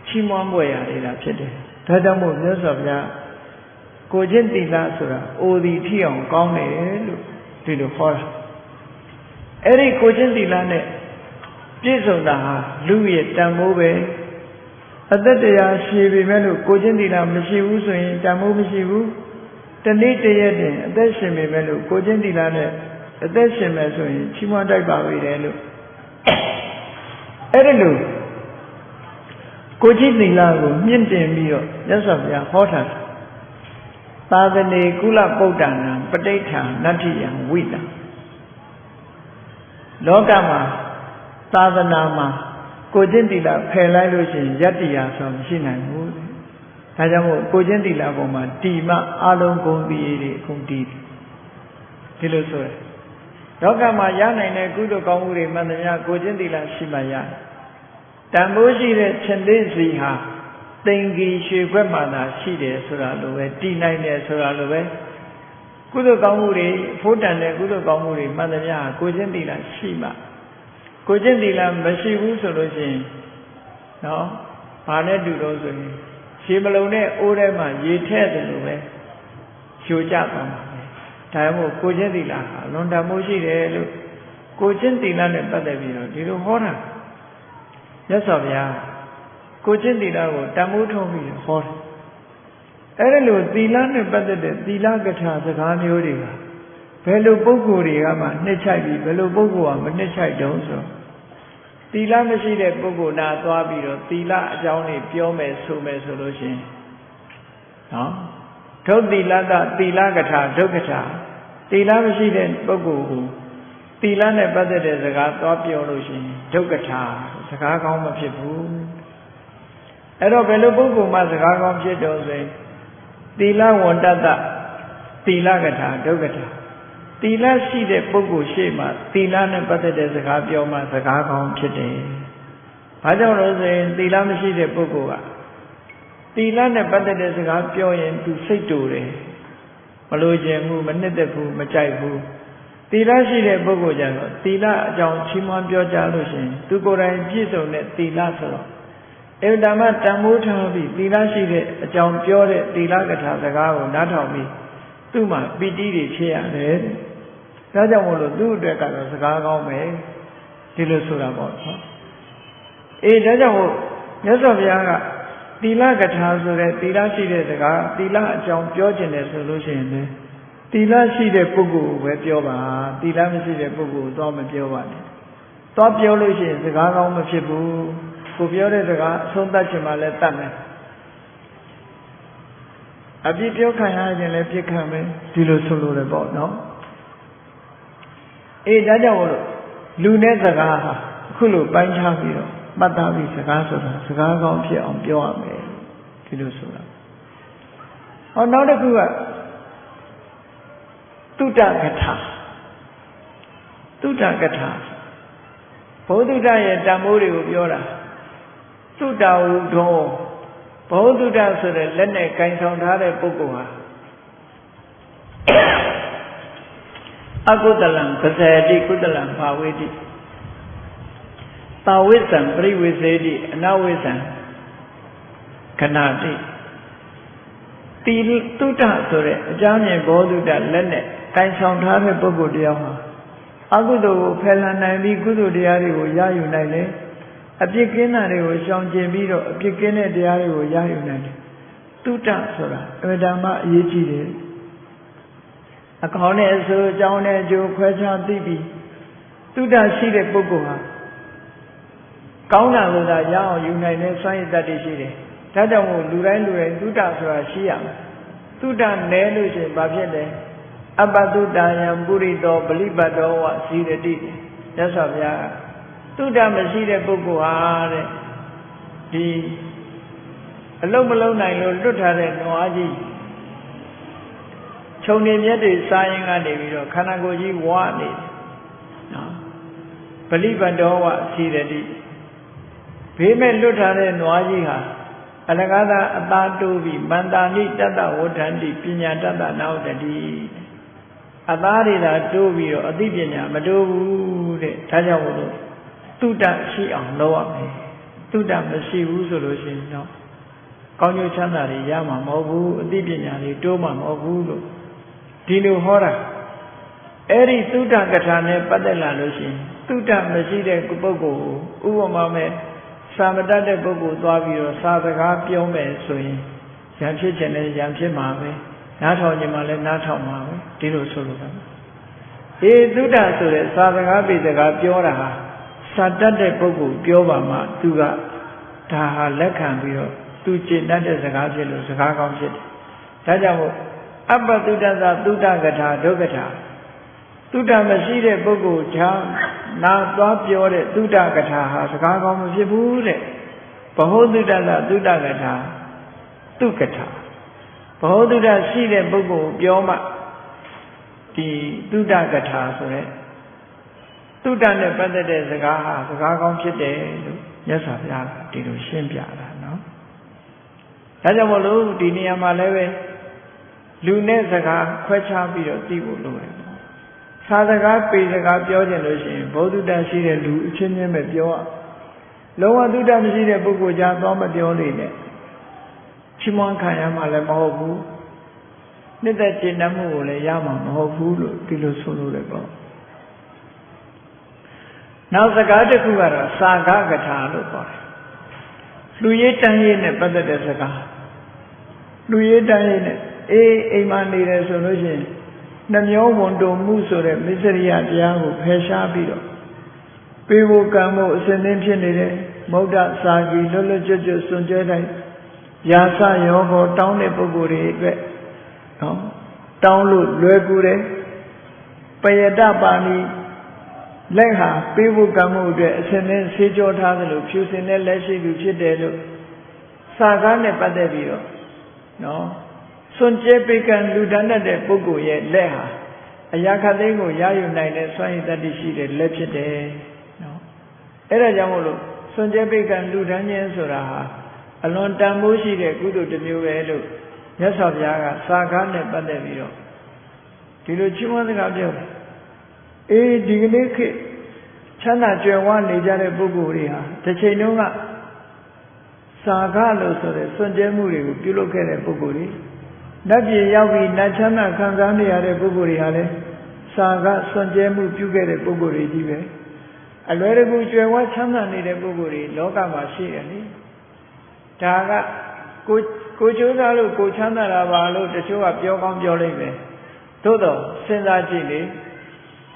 ချီးမွမ်းပွဲရနေတာဖြစ်တယ်ဒါကြောင့်မို့မြတ်စွာဘုရားကိုချင်းသီလဆိုတာအိုသည်ထိအောင်ကောင်းတယ်လို့ဒီလိုဟောတာအဲ့ဒီကိုချင်းသီလနဲ့ပြည့်စုံတာဟာလူရဲ့တန်ဖိုးပဲအသက်တရားရှည်ပြီမဲ့လို့ကိုချင်းသီလမရှိဘူးဆိုရင်တန်ဖိုးမရှိဘူးတနေ့တရက်တင်အသက်ရှင်ပြီမဲ့လို့ကိုချင်းသီလနဲ့အသက်ရှင်မယ်ဆိုရင်ချီးမွမ်းတိုက်ပါပြီတယ်လို့အဲ့ဒါလို့ကိုချင်းသီလကိုမြင့်တင်ပြီးတော့မြတ်စွာဘုရားဟောထားသာသနေကုလပုဒ္ဒနာပဋိဋ္ဌာနတ္ထိယံဝိတံလောကမှာသာသနာမှာကိုချင်းသီလဖယ်လိုက်လို့ရှိရင်ယတ္တိယဆိုမရှိနိုင်ဘူးဒါကြောင့်မို့ကိုချင်းသီလပေါ်မှာတီမအလုံးကုန်သီးတွေအကုန်တီးဒီလိုဆိုရယ်လောကမှာရနိုင်တဲ့ကုသိုလ်ကောင်းမှုတွေမှန်သမျှကိုချင်းသီလရှိမှရတန်ဖိုးရှိတဲ့ခြေသေးစီဟာတိမ်ကြီးရွှေခွက်မှသာရှိတယ်ဆိုတာလိုပဲတည်နိုင်တယ်ဆိုတာလိုပဲကုသိုလ်ကောင်းမှုတွေဖိုးတန်တဲ့ကုသိုလ်ကောင်းမှုတွေမှန်သမျှကိုချင်းသီလရှိမှကိုချင်းသီလမရှိဘူးဆိုလို့ရှိရင်နော်ဘာနဲ့တူတော့ဆိုရင်ရေမလုံးနဲ့အိုးထဲမှာရေထည့်တယ်လို့ပဲဖြိုကျသွားမှာပဲဒါကြောင့်မို့ကိုချင်းသီလဟာလွန်တန်မှုရှိတယ်လို့ကိုချင်းသီလနဲ့ပတ်သက်ပြီးတော့ဒီလိုဟောတာမြတ်စွာဘုရားကိုချင်းသီလကိုတန်ဖိုးထုံးပြီးဟောတယ်အဲ့ဒါလို့သီလနဲ့ပတ်သက်တဲ့သီလကထာစကားမျိုးတွေကဘယ်လိုပုဂ္ဂိုလ်တွေကမှနှစ်ချိုက်ပြီးဘယ်လိုပုဂ္ဂိုလ်ကမနှစ်ချိုက်တုံးဆိုသီလမရှိတဲ့ပုဂ္ဂိုလ်နာသွားပြီးတော့သီလအကြောင်းတွေပြောမယ်ဆိုမယ်ဆိုလို့ရှိရင်နော်ဒုသီလတသီလကထာဒုက္ခထာသီလမရှိတဲ့ပုဂ္ဂိုလ်ကိုသီလနဲ့ပတ်သက်တဲ့စကားသွားပြောလို့ရှိရင်ဒုက္ခထာစကားကောင်းမဖြစ်ဘူး အဲ့တော့ဘယ်လိုပုဂ္ဂိုလ်မှစကားကောင်းဖြစ်တော်ဆိုရင်သီလဝန္တတသီလကထာဒုက္ခထာသီလရှိတဲ့ပုဂ္ဂိုလ်ရှေ့မှာသီလနဲ့ပတ်သက်တဲ့စကားပြောမှစကားကောင်းဖြစ်တယ်။ဘာကြောင့်လို့ဆိုရင်သီလမရှိတဲ့ပုဂ္ဂိုလ်ကသီလနဲ့ပတ်သက်တဲ့စကားပြောရင်သူစိတ်တူတယ်မလိုချင်ဘူးမနှစ်သက်ဘူးမကြိုက်ဘူးသီလရှိတဲ့ပုဂ္ဂိုလ်ကျတော့သီလအကြောင်းချီးမွမ်းပြောကြားလို့ရှိရင်သူကိုယ်တိုင်ပြည့်စုံတဲ့သီလဆိုတော့အဲ့ဒါမှတန်ဖိုးထားပြီးသီလရှိတဲ့အကြောင်းပြောတဲ့သီလကထာစကားကိုနားထောင်ပြီးသူ့မှာပီတိတွေဖြစ်ရတယ်။ဒါကြောင့်မို့လို့သူ့အတွက်ကတော့စကားကောင်းပဲဒီလိုဆိုတာပေါ့နော်။အေးဒါကြောင့်မို့မြတ်စွာဘုရားကသီလကထာဆိုတဲ့သီလရှိတဲ့စကားသီလအကြောင်းပြောခြင်းတယ်ဆိုလို့ရှိရင်လေသီလရှိတဲ့ပုဂ္ဂိုလ်ကိုပဲပြောပါသီလမရှိတဲ့ပုဂ္ဂိုလ်ကိုသွားမပြောပါနဲ့။သွားပြောလို့ရှိရင်စကားကောင်းမဖြစ်ဘူး။ကိုပြောတဲ့စကားအဆုံးသတ်ခြင်းမှလည်းတတ်မယ်။အပြစ်ပြောခံရရင်လည်းပြစ်ခံမယ်ဒီလိုဆိုလိုတယ်ပေါ့နော်။အေးဒါကြောင့်မို့လို့လူနဲ့စကားဟာအခုလိုပိုင်းခြားပြီးတော့မှတ်သားပြီးစကားဆိုတာစကားကောင်းဖြစ်အောင်ပြောရမယ်ဒီလိုဆိုတာဟောနောက်တစ်ခုကတုတ္တကထာတုတ္တကထာဘုဒ္ဓရဲ့တန်ဖိုးတွေကိုပြောတာတုတ္တဝုထောဘုဒ္ဓဆိုတဲ့လက်နဲ့ကင်ဆောင်ထားတဲ့ပုဂ္ဂိုလ်ဟာအကုသလံပဇေတိကုသလံဘာဝေတိတာဝိသံပရိဝေစေတိအနဝိသံခဏတိတိတုတ္တဆိုတဲ့အကြောင်းမြင်ဘောဓုတလက်နဲ့ကိုင်ဆောင်ထားတဲ့ပုဂ္ဂိုလ်တရားဟာအကုသိုလ်ကိုဖယ်လှန်နိုင်ပြီးကုသိုလ်တရားတွေကိုရယူနိုင်တယ်အပြစ်ကင်းတာတွေကိုရှောင်ကျဉ်ပြီးတော့အပြစ်ကင်းတဲ့တရားတွေကိုရယူနိုင်တယ်တုတ္တဆိုတာအမှန်တမ်းအရေးကြီးတယ်အကောင်းနဲ့အဆိုးအကြောင်းနဲ့အကျိုးခွဲခြားသိပြီးတုတ္တရှိတဲ့ပုဂ္ဂိုလ်ဟာကောင်းတာလို့သာရအောင်ယူနိုင်တဲ့စွမ်းရည်တတ်တည်ရှိတယ်။ဒါကြောင့်မို့လူတိုင်းသုတ္တဆိုတာရှိရမယ်။သုတ္တနဲလို့ရှိရင်ဘာဖြစ်လဲ။အပတုတ္တယံပုရိသောပလိပတ်တော်ဝစီရတိ။မြတ်စွာဘုရားကသုတ္တမရှိတဲ့ပုဂ္ဂိုလ်ဟာတဲ့ဒီအလုံးမလုံးနိုင်လို့လွတ်ထားတဲ့နွားကြီးခြုံနေမြက်တွေစားရင်ကနေပြီးတော့ခန္ဓာကိုယ်ကြီးဝါနေနော်ပလိပတ်တော်ဝစီရတိဘေးမဲ့လွတ်ထားတဲ့နွားကြီးဟာအလကားသာအသာတိုးပြီးမန္တာနိတတ္တဝဋ္ဌန္တိပညာတတ္တနာဝတ္တိအသားတွေသာတိုးပြီးတော့အသိပညာမတိုးဘူးတဲ့ဒါကြောင့်မို့လို့တုတ္တရှိအောင်လုပ်ရမယ်တုတ္တမရှိဘူးဆိုလို့ရှိရင်တော့ကောင်းကျိုးချမ်းသာတွေရမှာမဟုတ်ဘူးအသိပညာတွေတိုးမှာမဟုတ်ဘူးလို့ဒီလိုဟောတာအဲ့ဒီတုတ္တကထာနဲ့ပတ်သက်လာလို့ရှိရင်တုတ္တမရှိတဲ့ပုဂ္ဂိုလ်ကိုဥပမာမဲ့စာမတတ်တဲ့ပုဂ္ဂိုလ်သွားပြီးတော့စာစကားပြောမယ်ဆိုရင်ရံဖြစ်ခြင်းနဲ့ရံဖြစ်မှာပဲနားထောင်ခြင်းမှလည်းနားထောင်မှာပဲဒီလိုဆိုလိုတာအေးသုဒ္ဓဆိုတဲ့စာစကားပိစကားပြောတာဟာစာတတ်တဲ့ပုဂ္ဂိုလ်ပြောပါမှသူကဒါဟာလက်ခံပြီးတော့သူကျင့်တတ်တဲ့စကားဖြစ်လို့စကားကောင်းဖြစ်တယ်ဒါကြောင့်မို့အပ္ပသုဒ္ဓသသုဒ္ဓကထာဒုက္ခထာသုဒ္ဓမရှိတဲ့ပုဂ္ဂိုလ်ချမ်းနာသွားပြောတဲ့သုဒ္ဓကထာဟာစကားကောင်းမဖြစ်ဘူးတဲ့ဘဟုသုဒ္ဓသသုဒ္ဓကထာသူကထာဘဟုသုဒ္ဓရှိတဲ့ပုဂ္ဂိုလ်ပြောမှဒီသုဒ္ဓကထာဆိုတဲ့သုဒ္ဓနဲ့ပတ်သက်တဲ့စကားဟာစကားကောင်းဖြစ်တယ်လို့မြတ်စွာဘုရားဒီလိုရှင်းပြတာနော်ဒါကြောင့်မလို့ဒီနေရာမှာလည်းပဲလူနဲ့စကားခွဲခြားပြီးတော့သိဖို့လိုတယ်စာစကားပေစကားပြောကြလို့ရှိရင်ဘုဒ္ဓတရှိတဲ့လူအချင်းချင်းပဲပြောရလုံးဝသုဒ္ဓမရှိတဲ့ပုဂ္ဂိုလ်ကြားသွားမပြောနေနဲ့ချီးမွမ်းခံရမှလည်းမဟုတ်ဘူးနှစ်သက်ကျင့်တတ်မှုကိုလည်းရမှာမဟုတ်ဘူးလို့ဒီလိုဆိုလို့လည်းပေါ့နောက်စကားတစ်ခုကတော့စာကကထာလို့ခေါ်တယ်လူရေးတန်းရေးနဲ့ပတ်သက်တဲ့စကားလူရေးတန်းရေးနဲ့အိမ်မှာနေတယ်ဆိုလို့ရှိရင်နှမျောဝန်တုံမှုဆိုတဲ့မစ္စရိယတရားကိုဖယ်ရှားပြီးတော့ပေးဖို့ကံဖို့အစဉ်သင်းဖြစ်နေတဲ့မௌဒ္ဒစာကီလွတ်လွတ်ကျွတ်ကျွတ်စွန့်ကြဲတိုင်းယာစယောဟောတောင်းတဲ့ပုဂ္ဂိုလ်တွေအတွက်နော်တောင်းလို့လွယ်ကူတယ်ပယတပါဏိလက်ဟာပေးဖို့ကံမှုအတွက်အစဉ်သင်းဆေးကြောထားသလိုဖြူစင်တဲ့လက်ရှိသူဖြစ်တယ်လို့ စာကားနဲ့ပတ်သက်ပြီးတော့နော်စွန့်ကြဲပိတ်ကံလူဒဏ်တဲ့ပုဂ္ဂိုလ်ရဲ့လက်ဟာအရာခတ်သိမ်းကိုရယူနိုင်တဲ့စွမ်းရည်တတ္တိရှိတဲ့လက်ဖြစ်တယ်နော်အဲ့ဒါကြောင့်မို့လို့စွန့်ကြဲပိတ်ကံလူဒဏ်ခြင်းဆိုတာဟာအလွန်တန်ဖိုးရှိတဲ့ကုသိုလ်တစ်မျိုးပဲလို့မြတ်စွာဘုရားကစာကားနဲ့ပတ်သက်ပြီးတော့ဒီလိုချီးမွမ်းစကားပြောတယ်အေးဒီကနေ့ခေတ်ချမ်းသာကြွယ်ဝနေကြတဲ့ပုဂ္ဂိုလ်တွေဟာတစ်ချိန်တုန်းကစာကားလို့ဆိုတဲ့စွန့်ကြဲမှုတွေကိုပြုလုပ်ခဲ့တဲ့ပုဂ္ဂိုလ်တွေနတ်ပြည်ရောက်ပြီးနတ်ချမ်းသာခံစားနေရတဲ့ပုဂ္ဂိုလ်တွေဟာလည်းစာကားစွန့်ကြဲမှုပြုခဲ့တဲ့ပုဂ္ဂိုလ်တွေကြီးပဲအလွယ်တကူကြွယ်ဝချမ်းသာနေတဲ့ပုဂ္ဂိုလ်တွေလောကမှာရှိတယ်လေဒါကကိုကျိုးစားလို့ကိုချမ်းသာတာပါလို့တချို့ကပြောကောင်းပြောလိုက်ပဲသို့တော့စဉ်းစားကြည့်လေ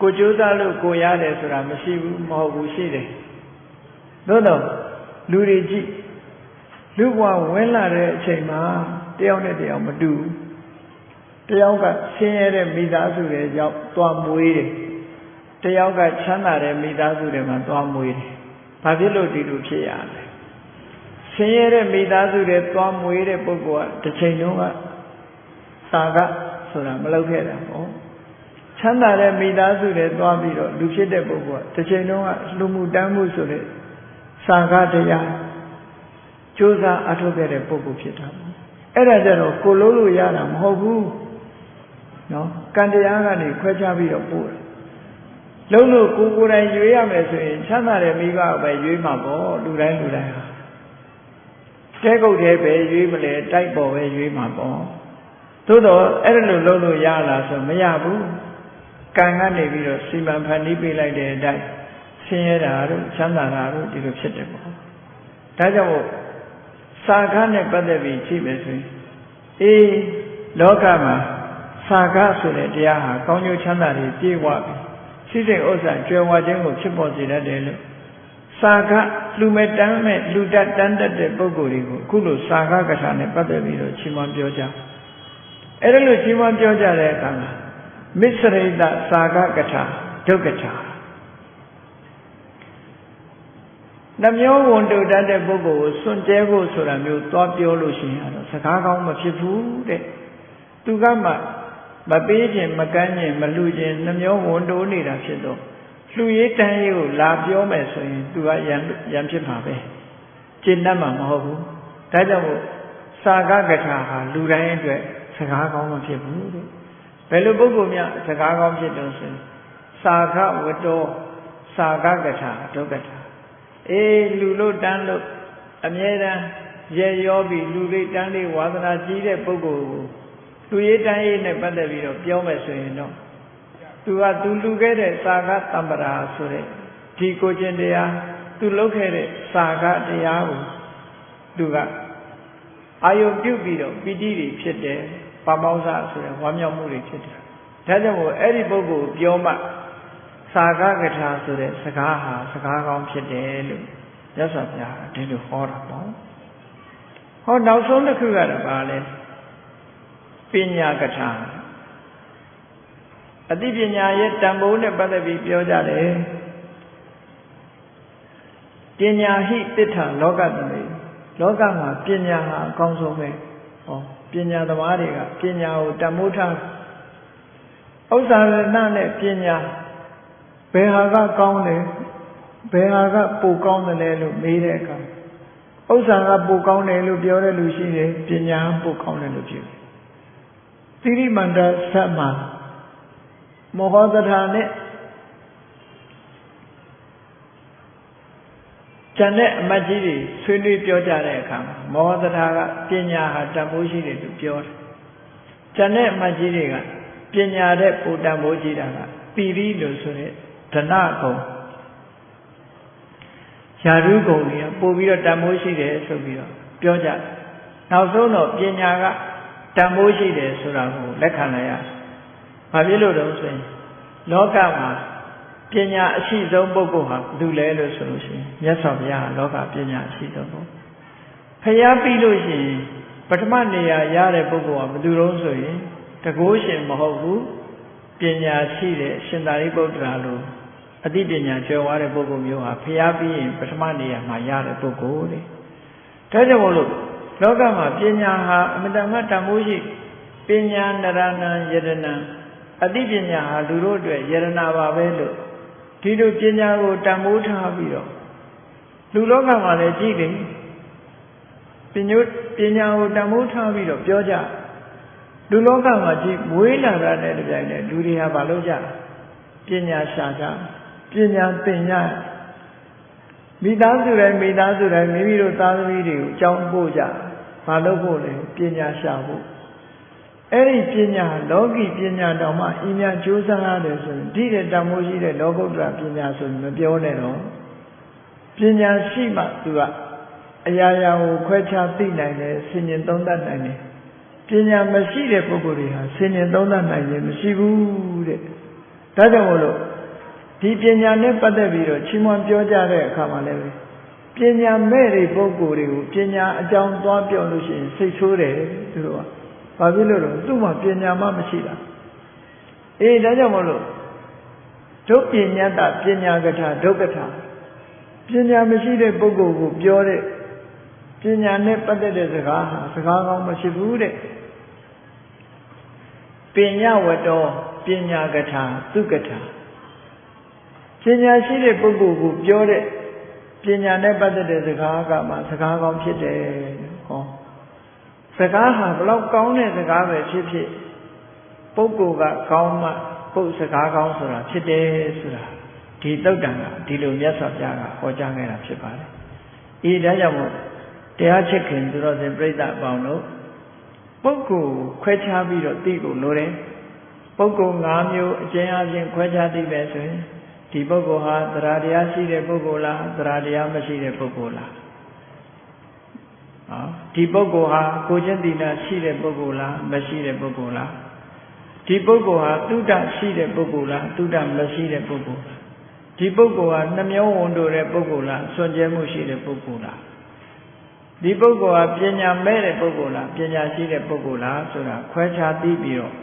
ကိုကျိုးစားလို့ကိုရတယ်ဆိုတာမရှိဘူးမဟုတ်ဘူးရှိတယ်သို့တော့လူတွေကြည့်လူဘဝဝင်လာတဲ့အချိန်မှာတယောက်နဲ့တယောက်မတူဘူးတယောက်ကဆင်းရဲတဲ့မိသားစုတွေကြောင့်သွားမွေးတယ်တယောက်ကချမ်းသာတဲ့မိသားစုတွေမှာသွားမွေးတယ်ဘာဖြစ်လို့ဒီလိုဖြစ်ရလဲဆင်းရဲတဲ့မိသားစုတွေသွားမွေးတဲ့ပုဂ္ဂိုလ်ကတစ်ချိန်လုံးကစာကဆိုတာမလုပ်ခဲ့တာပေါ့ချမ်းသာတဲ့မိသားစုတွေသွားပြီးတော့လူဖြစ်တဲ့ပုဂ္ဂိုလ်ကတစ်ချိန်လုံးကလူမှုတမ်းမှုဆိုတဲ့စာကတရားကြိုးစားအထောက်ခဲ့တဲ့ပုဂ္ဂိုလ်ဖြစ်တာပေါ့အဲ့ဒါကြတော့ကိုလုံးလို့ရတာမဟုတ်ဘူးနော်ကံတရားကနေခွဲခြားပြီးတော့ပို့တယ်လုံးလို့ကိုယ်တိုင်ရွေးရမယ်ဆိုရင်ချမ်းသာတဲ့မိဘပဲရွေးမှာပေါ့လူတိုင်းဟာတဲကုတ်သေးပဲရွေးမလဲတိုက်ပေါ်ပဲရွေးမှာပေါ့သို့တော့အဲ့လိုလုံးလို့ရလားဆိုမရဘူးကံကနေပြီးတော့စီမံဖန်တီးပေးလိုက်တဲ့အတိုင်းဆင်းရဲတာတို့ချမ်းသာတာတို့ဒီလိုဖြစ်တယ်ပေါ့ဒါကြောင့်မို့စာကားနဲ့ပတ်သက်ပြီးကြည့်မယ်ဆိုရင်အေးလောကမှာစာကားဆိုတဲ့တရားဟာကောင်းကျိုးချမ်းသာတွေပြည့်ဝပြီးစိစိမ်ဥစ္စာကြွယ်ဝခြင်းကိုဖြစ်ပေါ်စေတတ်တယ်လို့စာကားလူမဲ့တန်းမဲ့လူတတ်တန်းတတ်တဲ့ပုဂ္ဂိုလ်တွေကိုအခုလိုစာကားကထာနဲ့ပတ်သက်ပြီးတော့ချီးမွမ်းပြောကြအဲ့ဒါလို့ချီးမွမ်းပြောကြတဲ့အခါမှာမစ္စရိတစာကားကထာဒုက္ကထာနှမျောဝန်တုတတ်တဲ့ပုဂ္ဂိုလ်ကိုစွန့်ကြဲဖို့ဆိုတာမျိုးသွားပြောလို့ရှိရင်တော့စကားကောင်းမဖြစ်ဘူးတဲ့သူကမှမပေးခြင်းမကမ်းခြင်းမလှူခြင်းနှမျောဝန်တုနေတာဖြစ်တော့လှူရေးတန်းရေးကိုလာပြောမယ်ဆိုရင်သူကရန်ဖြစ်မှာပဲကျင့်တတ်မှာမဟုတ်ဘူးဒါကြောင့်မို့စာကကထာဟာလူတိုင်းအတွက်စကားကောင်းမဖြစ်ဘူးတဲ့ဘယ်လိုပုဂ္ဂိုလ်များစကားကောင်းဖြစ်တော့ဆိုရင်စာကဝတ္တောစာကကထာဒုက္ကထာအေးလူလို့တန်းလို့အမြဲတမ်းရေရောပြီးလူတွေတန်းလေးဝါသနာကြီးတဲ့ပုဂ္ဂိုလ်ကိုလူရေးတန်းရေးနဲ့ပတ်သက်ပြီးတော့ပြောမယ်ဆိုရင်တော့သူလူခဲ့တဲ့စာကတမ္ပရာဆိုတဲ့ဒီကိုချင်းတရားသူလုပ်ခဲ့တဲ့စာကတရားကိုသူကအာယုပြုပြီးတော့ပီတိတွေဖြစ်တယ်ပါမောဇဆိုတဲ့ဝမ်းမြောက်မှုတွေဖြစ်တယ်ဒါကြောင့်မို့အဲ့ဒီပုဂ္ဂိုလ်ပြောမှစာကကထာဆိုတဲ့စကားဟာစကားကောင်းဖြစ်တယ်လို့မြတ်စွာဘုရားဒီလိုဟောတာပေါ့ဟောနောက်ဆုံးတစ်ခုကတော့ဘာလဲပညာကထာအသိပညာရဲ့တန်ဖိုးနဲ့ပတ်သက်ပြီးပြောကြတယ်ပညာဟိတ္ထလောကသမေလောကမှာပညာဟာအကောင်းဆုံးပဲဟောပညာသမားတွေကပညာကိုတန်ဖိုးထားဥစ္စာရဏနဲ့ပညာဘယ်ဟာကကောင်းတယ်ဘယ်ဟာကပိုကောင်းတယ်လို့မေးတဲ့အခါဥစ္စာကပိုကောင်းတယ်လို့ပြောတဲ့လူရှိတယ်ပညာပိုကောင်းတယ်လို့ပြောတယ်သီရိမန္တဆက်မှာမောဟသထာနဲ့ကျန်တဲ့အမတ်ကြီးတွေဆွေးနွေးပြောကြတဲ့အခါမှာမောဟသထာကပညာဟာတန်ဖိုးရှိတယ်လို့ပြောတယ်ကျန်တဲ့အမတ်ကြီးတွေကပညာတဲ့ပိုတန်ဖိုးကြီးတာကပီရိလို့ဆိုတဲ့ဓနကုံယာရုကုံတွေကပို့ပြီးတော့တန်ဖိုးရှိတယ်ဆိုပြီးတော့ပြောကြနောက်ဆုံးတော့ပညာကတန်ဖိုးရှိတယ်ဆိုတာကိုလက်ခံလိုက်ရဘာဖြစ်လို့တော့ဆိုရင်လောကမှာပညာအရှိဆုံးပုဂ္ဂိုလ်ဟာဘယ်သူလဲလို့ဆိုလို့ရှိရင်မြတ်စွာဘုရားလောကပညာအရှိဆုံးပုဂ္ဂိုလ်ဖျားပြီးလို့ရှိရင်ပထမနေရာရတဲ့ပုဂ္ဂိုလ်ကဘယ်သူတော့ဆိုရင်တကုရှင်မဟုတ်ဘူးပညာရှိတဲ့ရှင်သာရိပုတ္တရာလိုအသိပညာကျွယ်ဝတဲ့ပုဂ္ဂိုလ်မျိုးဟာဖျားပြီးရင်ပထမနေရာမှာရတဲ့ပုဂ္ဂိုလ်တဲ့ဒါကြောင့်မို့လို့ လောကမှာပညာဟာအမတန်မှတန်ဖိုးရှိပညာနရဏံယရဏံအသိပညာဟာလူတို့အတွက်ယရဏပါပဲလို့ဒီလိုပညာကိုတန်ဖိုးထားပြီးတော့လူလောကမှာလည်းကြည့်တယ်ပညာကိုတန်ဖိုးထားပြီးတော့ပြောကြလူလောကမှာကြည့်မွေးလာတဲ့တပြိုင်တည်းလူတွေဟာမလုပ်ကြပညာရှာကြပညာသင်ကြမိသားစုတိုင်းမိမိတို့သားသမီးတွေကိုကြောင်းပို့ကြမလုပ်ဖို့လေပညာရှာဖို့အဲ့ဒီပညာလောကီပညာတော်မှအင်းများကြိုးစားရတယ်ဆိုရင်ဒီတဲ့တန်ဖိုးရှိတဲ့လောကုတ္တရာပညာဆိုရင်မပြောနဲ့တော့ပညာရှိမှသူကအရာရာကိုခွဲခြားသိနိုင်တယ်ဆင်ញင်သုံးသပ်နိုင်တယ်ပညာမရှိတဲ့ပုဂ္ဂိုလ်တွေဟာဆင်ញင်သုံးသပ်နိုင်ခြင်းမရှိဘူးတဲ့ဒါကြောင့်မို့လို့ဒီပညာနဲ့ပတ်သက်ပြီးတော့ချီးမွမ်းပြောကြတဲ့အခါမှာလည်းပညာမဲ့တဲ့ပုဂ္ဂိုလ်တွေကိုပညာအကြောင်းသွားပြောလို့ရှိရင်စိတ်ဆိုးတယ်သူတို့ကဘာဖြစ်လို့လဲသူ့မှာပညာမှမရှိတာအေးဒါကြောင့်မို့လို့ဒုပညာတပညာကထာဒုက္ကထာပညာမရှိတဲ့ပုဂ္ဂိုလ်ကိုပြောတဲ့ပညာနဲ့ပတ်သက်တဲ့စကားဟာစကားကောင်းမရှိဘူးတဲ့ပညာဝတ္တောပညာကထာသူကထာပညာရှိတဲ့ပုဂ္ဂိုလ်ကိုပြောတဲ့ပညာနဲ့ပတ်သက်တဲ့စကားကမှစကားကောင်းဖြစ်တယ်ဟောစကားဟာဘလောက်ကောင်းတဲ့စကားပဲဖြစ်ဖြစ်ပုဂ္ဂိုလ်ကကောင်းမှပုစကားကောင်းဆိုတာဖြစ်တယ်ဆိုတာဒီသုတ်တံကဒီလိုမြတ်စွာဘုရားကဟောကြားခဲ့တာဖြစ်ပါတယ်။ဤဒါကြောင့်မို့တရားချစ်ခင်သူတော်စင်ပြိဿအပေါင်းတို့ပုဂ္ဂိုလ်ခွဲခြားပြီးတော့သိဖို့လိုတယ်။ပုဂ္ဂိုလ်၅မျိုးအကျဉ်းအချင်းခွဲခြားသိပဲဆိုရင်ဒီပုဂ္ဂိုလ်ဟာသရတရားရှိတဲ့ပုဂ္ဂိုလ်လားသရတရားမရှိတဲ့ပုဂ္ဂိုလ်လားဒီပုဂ္ဂိုလ်ဟာကိုကျင့်သီလရှိတဲ့ပုဂ္ဂိုလ်လားမရှိတဲ့ပုဂ္ဂိုလ်လားဒီပုဂ္ဂိုလ်ဟာတုဒ္ဒရှိတဲ့ပုဂ္ဂိုလ်လားတုဒ္ဒမရှိတဲ့ပုဂ္ဂိုလ်လားဒီပုဂ္ဂိုလ်ဟာနှမျောဝန်တိုတဲ့ပုဂ္ဂိုလ်လားစွန့်ကြဲမှုရှိတဲ့ပုဂ္ဂိုလ်လားဒီပုဂ္ဂိုလ်ဟာပညာမဲ့တဲ့ပုဂ္ဂိုလ်လားပညာရှိတဲ့ပုဂ္ဂိုလ်လားဆိုတာခွဲခြားသိပြီးတော့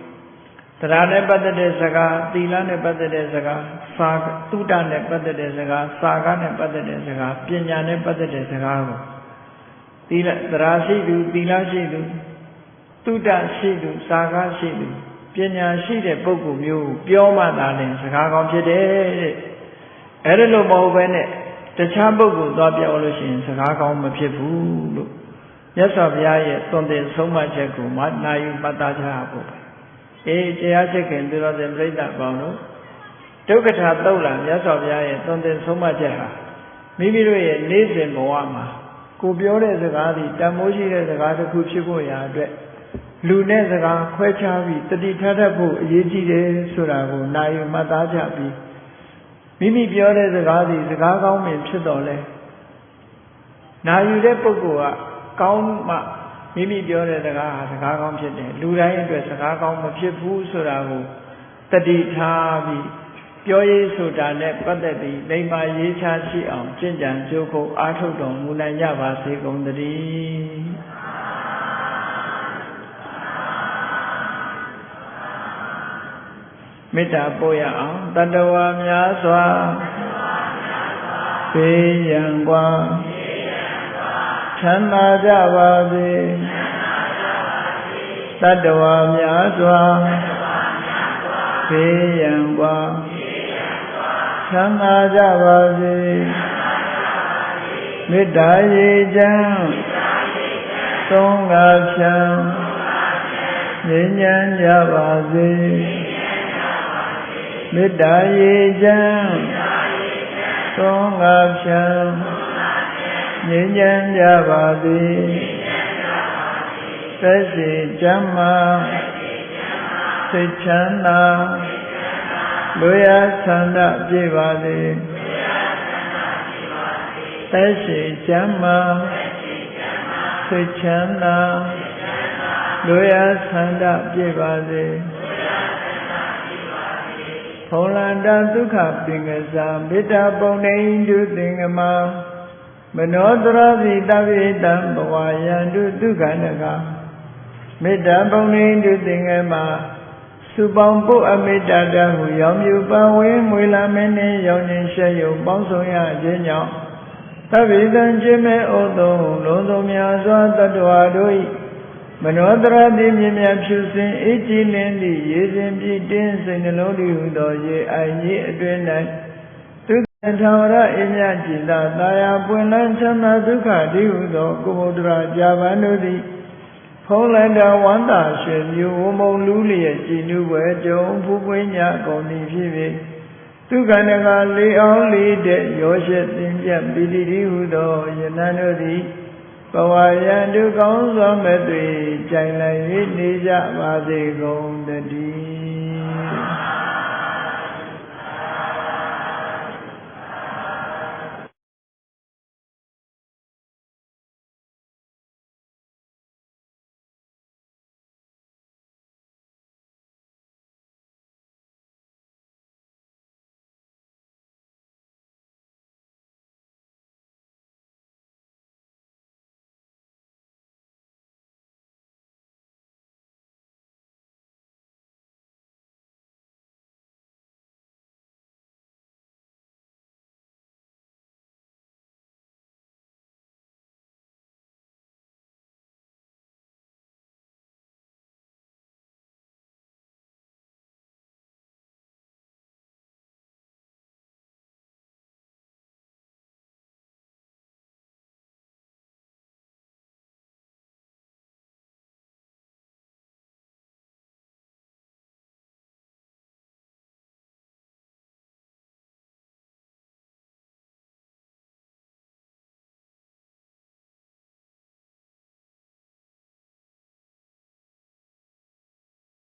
တရားနဲ့ပတ်သက်တဲ့စကားသီလနဲ့ပတ်သက်တဲ့စကားစာတုဒ္ဒနဲ့ပတ်သက်တဲ့စကားစာကနဲ့ပတ်သက်တဲ့စကားပညာနဲ့ပတ်သက်တဲ့စကားကိုသီလတရားရှိသူသီလရှိသူတုဒ္ဒရှိသူစာကရှိသူပညာရှိတဲ့ပုဂ္ဂိုလ်မျိုးပြောမှသာလျှင်စကားကောင်းဖြစ်တယ်တဲ့အဲ့ဒါလို့မဟုတ်ဘဲနဲ့တခြားပုဂ္ဂိုလ်သွားပြောလို့ရှိရင်စကားကောင်းမဖြစ်ဘူးလို့မြတ်စွာဘုရားရဲ့သွန်သင်ဆုံးမချက်ကိုနာယူမှတ်သားကြဖို့အေးတရားချစ်ခင်သူတော်စင်ပြိဿပေါင်းတို့ဒုက္ခထာသုတ်လာမြတ်စွာဘုရားရဲ့သွန်သင်ဆုံးမချက်ဟာမိမိတို့ရဲ့နေ့စဉ်ဘဝမှာကိုပြောတဲ့စကားဒီတန်မိုးရှိတဲ့စကားတစ်ခုဖြစ်ဖို့ရာအတွက်လူနဲ့စကားခွဲခြားပြီးတတိထထဖို့အရေးကြီးတယ်ဆိုတာကိုနာယူမှတ်သားကြပြီးမိမိပြောတဲ့စကားဒီစကားကောင်းမှဖြစ်တော်လဲနာယူတဲ့ပုဂ္ဂိုလ်ကကောင်းမှမိမိပြောတဲ့စကားဟာစကားကောင်းဖြစ်တယ်လူတိုင်းအတွက်စကားကောင်းမဖြစ်ဘူးဆိုတာကိုတတိထားပြီးပြောရေးဆိုတာနဲ့ပတ်သက်ပြီးလိမ္မာရေးချရှိအောင်ကျင့်ကြံကြိုးကိုအားထုတ်တော်မူနိုင်ကြပါစေကုန်သတည်းမေတ္တာပို့ရအောင်တတ္တဝါများစွာဘေးရန်กว่าချမ်းသာကြပါစေတတ္တဝါများစွာဘေးရန်กว่าချမ်းသာကြပါစေမေတ္တာရေချမ်းသုံးငါဖြံငြိမ်းချမ်းကြပါစေမေတ္တာရေချမ်းသုံးငါဖြံငြိမ်းချမ်းကြပါစေသက်ရှိချမ်းသာစိတ်ချမ်းသာလူရဆန္ဒပြည့်ပါစေသက်ရှိချမ်းသာစိတ်ချမ်းသာလူရဆန္ဒပြည့်ပါစေဖုံလန္တဒုက္ခပင်ကစားမေတ္တာပုံနေတုသင်္ကမမနောတရတိတဝိတံဘဝယန္တုဒုက္ခနကမေတ္တာပုံနေတုသင်္ကမစုပေါင်းပုအမေတ္တာတဟုရောင်မြူပဝင်းမွေလာမင်းနှင့်ရောင်ခြင်းရှက်ယုံပေါင်းဆောင်ရခြင်းကြောင့် သဗ္ဗေတံခြင်းမဲ့ဩသုံးလုံးစုံများစွာတတ္တဝါတို့၏မနောတရတိမြင်မြတ်ဖြူစင်အေးကြည်လင်းသည့်ရေစဉ်ပြည့်တင်းစိတ်နှလုံးတည်ဟူသောရေအိုင်ကြီးအတွင်၌သူထာဝရအေမြจิตသာယာပွင့်လန်းချမ်းသာဒုက္ခတည်ဟူသောကုမုဒ္ဒရာကြာပန်တို့သည်ဖုံးလန္တာဝန္တာရွှေမျိုးဝမုံလူလျက်ကြည်နူးပွဲကြုံဖူးပွင့်ညာကုန်သည်ဖြစ်၍သူကဏကလေးအောင်လေးတဲ့ရောရှက်သင်ပြပီတိတည်ဟူသောယနန်တို့သည်ဘဝရန်သူကောင်းစွာမဲ့တွေကြိုင်လိုက်၍နေကြပါစေကုန်တည်း